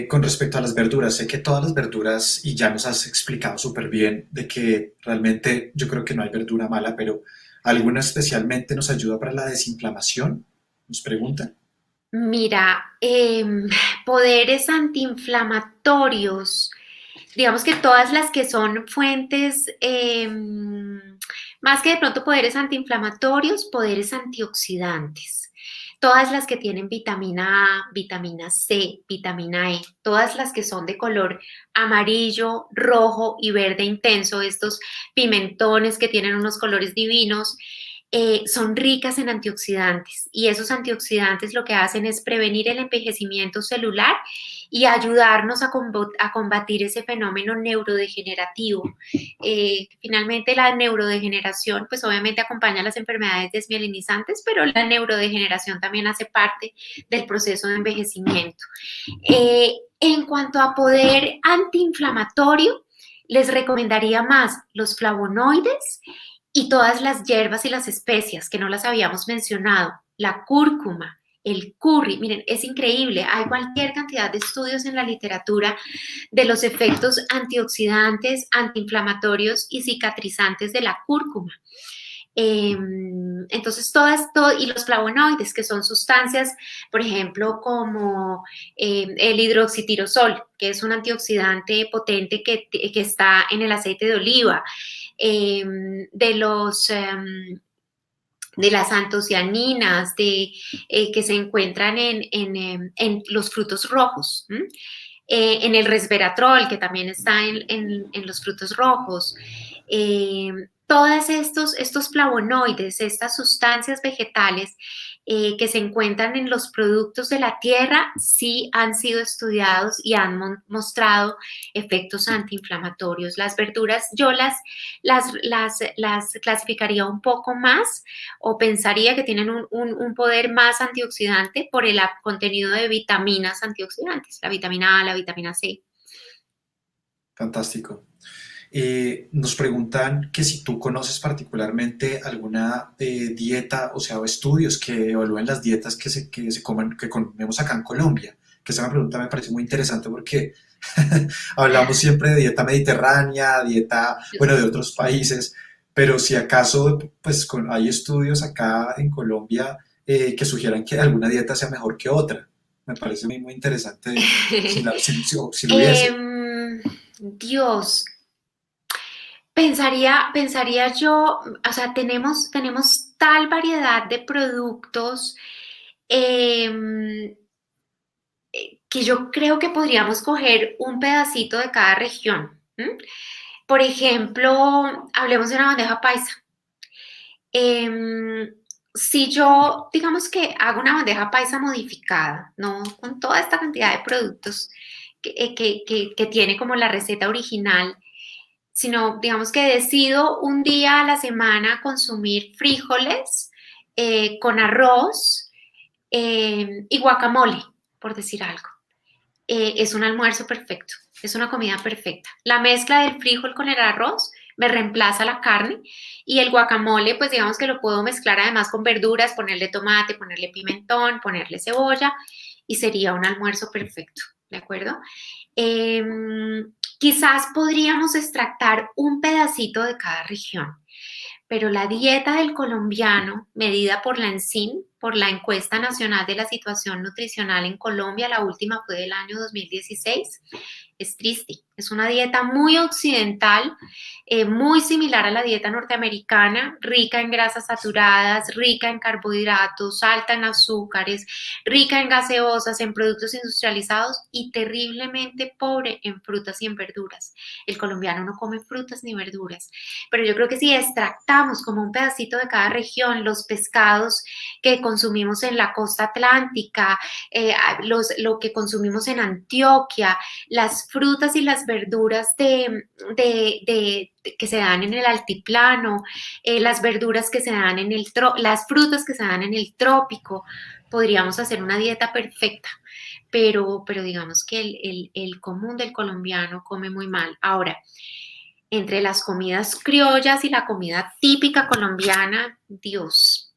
Con respecto a las verduras, sé que todas las verduras, y ya nos has explicado súper bien de que realmente yo creo que no hay verdura mala, pero ¿alguna especialmente nos ayuda para la desinflamación? Nos preguntan. Mira, poderes antiinflamatorios, digamos que todas las que son fuentes, más que de pronto poderes antiinflamatorios, poderes antioxidantes. Todas las que tienen vitamina A, vitamina C, vitamina E, todas las que son de color amarillo, rojo y verde intenso, estos pimentones que tienen unos colores divinos, son ricas en antioxidantes, y esos antioxidantes lo que hacen es prevenir el envejecimiento celular y ayudarnos a combatir ese fenómeno neurodegenerativo. Finalmente, la neurodegeneración pues obviamente acompaña a las enfermedades desmielinizantes, pero la neurodegeneración también hace parte del proceso de envejecimiento. En cuanto a poder antiinflamatorio, les recomendaría más los flavonoides y todas las hierbas y las especias que no las habíamos mencionado, la cúrcuma, el curry. Miren, es increíble, hay cualquier cantidad de estudios en la literatura de los efectos antioxidantes, antiinflamatorios y cicatrizantes de la cúrcuma. Entonces, y los flavonoides, que son sustancias, por ejemplo, como el hidroxitirosol, que es un antioxidante potente que está en el aceite de oliva, eh, de los... de las antocianinas que se encuentran en los frutos rojos, en el resveratrol, que también está en los frutos rojos. Eh, Todos estos flavonoides, estas sustancias vegetales que se encuentran en los productos de la tierra, sí han sido estudiados y han mostrado efectos antiinflamatorios. Las verduras yo las clasificaría un poco más, o pensaría que tienen un poder más antioxidante por el contenido de vitaminas antioxidantes, la vitamina A, la vitamina C. Fantástico. Nos preguntan que si tú conoces particularmente alguna dieta, o sea, o estudios que evalúen las dietas que se comen, que comemos acá en Colombia. Que esa pregunta me parece muy interesante porque hablamos siempre de dieta mediterránea, dieta, bueno, de otros países, pero si acaso, pues hay estudios acá en Colombia que sugieran que alguna dieta sea mejor que otra. Me parece muy, muy interesante si lo hubiese. Dios, pensaría yo, o sea, tenemos tal variedad de productos. eh, que yo creo que podríamos coger un pedacito de cada región. ¿M? Por ejemplo, hablemos de una bandeja paisa. Em, si yo, digamos que hago una bandeja paisa modificada, no con toda esta cantidad de productos que tiene como la receta original, sino digamos que decido un día a la semana consumir frijoles con arroz y guacamole, por decir algo. Es un almuerzo perfecto, es una comida perfecta. La mezcla del frijol con el arroz me reemplaza la carne y el guacamole, pues digamos que lo puedo mezclar además con verduras, ponerle tomate, ponerle pimentón, ponerle cebolla y sería un almuerzo perfecto, ¿de acuerdo? Eh, Quizás podríamos extractar un pedacito de cada región, pero la dieta del colombiano, medida por la ENSIN, por la Encuesta Nacional de la Situación Nutricional en Colombia, la última fue del año 2016, es triste. Es una dieta muy occidental, muy similar a la dieta norteamericana, rica en grasas saturadas, rica en carbohidratos, alta en azúcares, rica en gaseosas, en productos industrializados y terriblemente pobre en frutas y en verduras. El colombiano no come frutas ni verduras, pero yo creo que si extractamos como un pedacito de cada región los pescados que consumimos en la costa atlántica, lo que consumimos en Antioquia, las frutas y las verduras que se dan en el altiplano, las verduras que se dan en las frutas que se dan en el trópico, podríamos hacer una dieta perfecta. Pero digamos que el común del colombiano come muy mal. Ahora, entre las comidas criollas y la comida típica colombiana, Dios,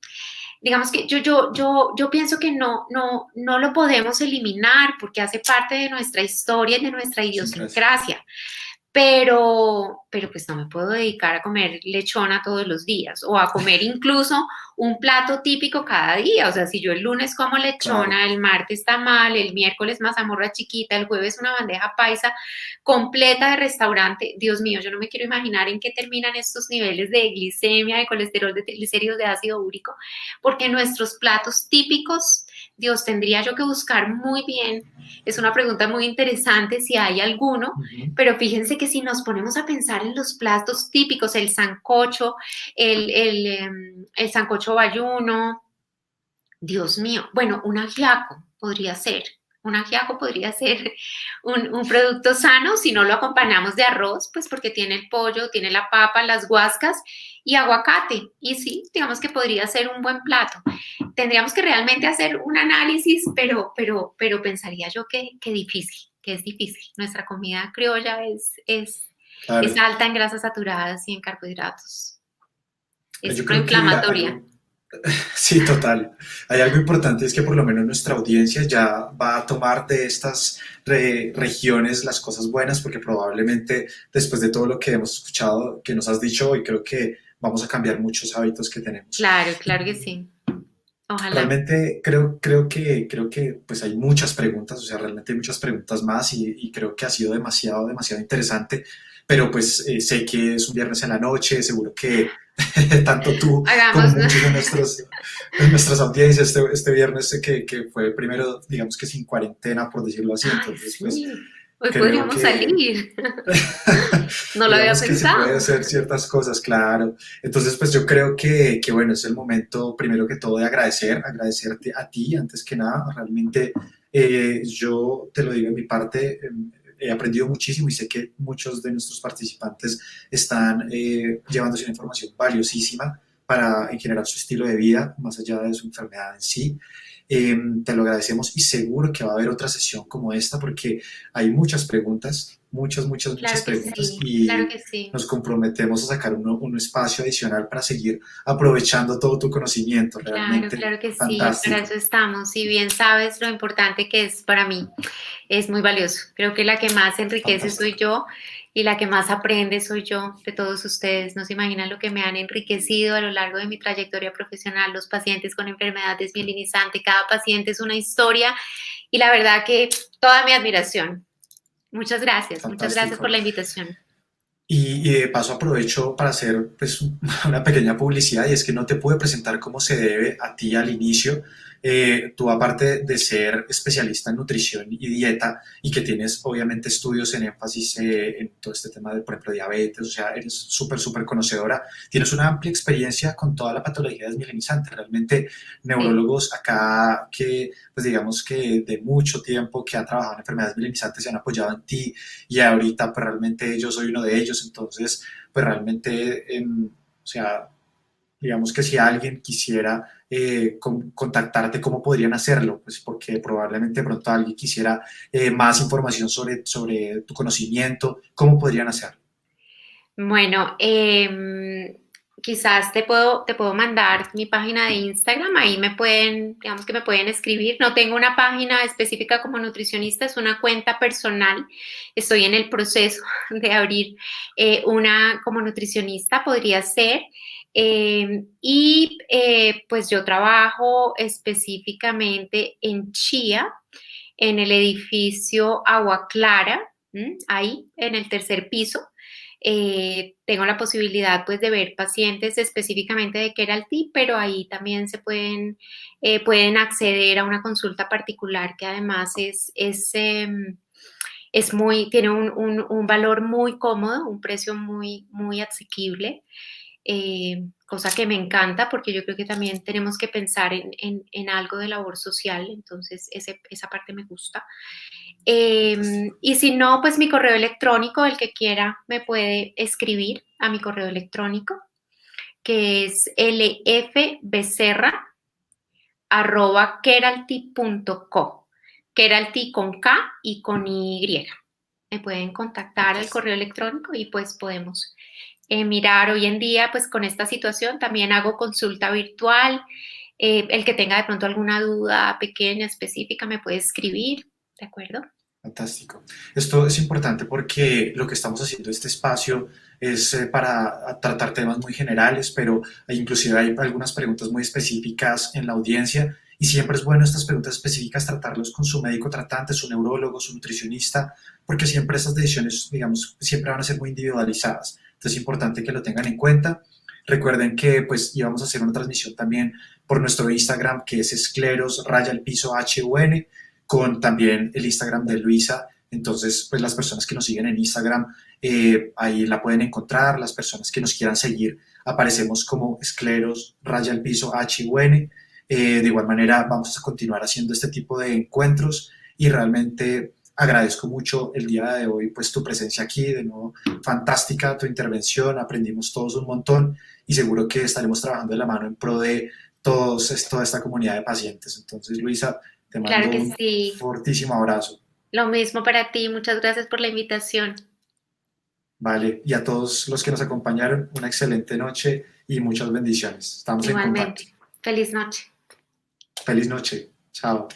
digamos que yo pienso que no lo podemos eliminar porque hace parte de nuestra historia y de nuestra idiosincrasia. Pero pues no me puedo dedicar a comer lechona todos los días o a comer incluso un plato típico cada día. O sea, si yo el lunes como lechona, Claro. el martes tamal, el miércoles mazamorra chiquita, el jueves una bandeja paisa completa de restaurante, Dios mío, yo no me quiero imaginar en qué terminan estos niveles de glicemia, de colesterol, de triglicéridos, de ácido úrico, porque nuestros platos típicos, Dios, tendría yo que buscar muy bien. Es una pregunta muy interesante si hay alguno, Ujú. pero fíjense que si nos ponemos a pensar en los platos típicos, el sancocho, el sancocho bayuno, Dios mío, bueno, un ajiaco podría ser un producto sano si no lo acompañamos de arroz, pues porque tiene el pollo, tiene la papa, las guascas y aguacate. Y sí, digamos que podría ser un buen plato. Tendríamos que realmente hacer un análisis, pero pensaría yo que difícil, que es difícil. Nuestra comida criolla es Claro. alta en grasas saturadas y en carbohidratos. Es Yo creo que proinflamatoria. algo, sí, total. Hay algo importante, es que por lo menos nuestra audiencia ya va a tomar de estas regiones las cosas buenas, porque probablemente después de todo lo que hemos escuchado, que nos has dicho hoy, creo que vamos a cambiar muchos hábitos que tenemos. Claro, claro que sí. Ojalá. Realmente creo que pues hay muchas preguntas, o sea, realmente hay muchas preguntas más y creo que ha sido demasiado, demasiado interesante, pero pues sé que es un viernes en la noche, seguro que tanto tú como Hagamos, ¿no? muchos de nuestras audiencias este viernes que fue primero, digamos que sin cuarentena, por decirlo así, Ay, entonces pues sí. Hoy creo podríamos que salir. No lo había digamos que se puede pensado. hacer ciertas cosas, claro. Entonces, pues yo creo bueno, es el momento primero que todo de agradecerte a ti antes que nada. Realmente yo te lo digo en mi parte, he aprendido muchísimo y sé que muchos de nuestros participantes están llevándose una información valiosísima para en general su estilo de vida, más allá de su enfermedad en sí. Te lo agradecemos y seguro que va a haber otra sesión como esta porque hay muchas preguntas, muchas Claro que preguntas sí, claro y que sí. nos comprometemos a sacar un espacio adicional para seguir aprovechando todo tu conocimiento, Claro, realmente claro que sí. Para eso fantástico. estamos. Si bien sabes lo importante que es para mí, es muy valioso. Creo que la que más enriquece soy Fantástico. yo y la que más aprende soy yo de todos ustedes. No se imaginan lo que me han enriquecido a lo largo de mi trayectoria profesional, los pacientes con enfermedad desmielinizante. Cada paciente es una historia y la verdad que toda mi admiración. Muchas gracias por Fantástico. la invitación. Y de paso aprovecho para hacer pues, una pequeña publicidad y es que no te pude presentar como se debe a ti al inicio. tú aparte de ser especialista en nutrición y dieta y que tienes obviamente estudios en énfasis en todo este tema de, por ejemplo, diabetes, o sea, eres súper, súper conocedora, tienes una amplia experiencia con toda la patología desmielinizante. Realmente Sí. neurólogos acá que, pues digamos que de mucho tiempo que han trabajado en enfermedades mielinizantes se han apoyado en ti y ahorita pues realmente yo soy uno de ellos, entonces pues realmente, o sea, digamos que si alguien quisiera contactarte, ¿cómo podrían hacerlo? Pues porque probablemente de pronto alguien quisiera más información sobre tu conocimiento, ¿cómo podrían hacerlo? Bueno, quizás te puedo mandar mi página de Instagram, ahí me pueden, digamos que me pueden escribir. No tengo una página específica como nutricionista, es una cuenta personal. Estoy en el proceso de abrir una como nutricionista, podría ser. Pues yo trabajo específicamente en Chía, en el edificio Agua Clara, ahí en el tercer piso. Tengo la posibilidad pues de ver pacientes específicamente de Keralty, pero ahí también pueden acceder a una consulta particular que además tiene un valor muy cómodo, un precio muy, muy asequible, cosa que me encanta porque yo creo que también tenemos que pensar en algo de labor social, entonces esa parte me gusta. Fantástico. Y si no, pues mi correo electrónico, el que quiera me puede escribir a mi correo electrónico, que es lfbecerra@keralty.co. Keralty con K y con Y. Me pueden contactar al Fantástico. correo electrónico y pues podemos mirar. Hoy en día, pues con esta situación también hago consulta virtual. El que tenga de pronto alguna duda pequeña, específica, me puede escribir, ¿de acuerdo? Fantástico. Esto es importante porque lo que estamos haciendo este espacio es para tratar temas muy generales, pero inclusive hay algunas preguntas muy específicas en la audiencia y siempre es bueno estas preguntas específicas tratarlos con su médico tratante, su neurólogo, su nutricionista, porque siempre estas decisiones, digamos, siempre van a ser muy individualizadas. Entonces es importante que lo tengan en cuenta. Recuerden que pues íbamos a hacer una transmisión también por nuestro Instagram que es escleros raya el piso HUN con también el Instagram de Luisa. Entonces, pues las personas que nos siguen en Instagram, ahí la pueden encontrar. Las personas que nos quieran seguir, aparecemos como escleros, raya al piso, HUN. De igual manera, vamos a continuar haciendo este tipo de encuentros y realmente agradezco mucho el día de hoy, pues tu presencia aquí, de nuevo, fantástica tu intervención, aprendimos todos un montón y seguro que estaremos trabajando de la mano en pro de toda esta comunidad de pacientes. Entonces, Luisa, te Claro mando que un sí. fortísimo abrazo, Lo mismo para ti. Muchas gracias por la invitación. ¿vale? Y a todos los que nos acompañaron, una excelente noche y muchas bendiciones. Estamos en contacto. Igualmente. Feliz noche. Feliz noche. Chao.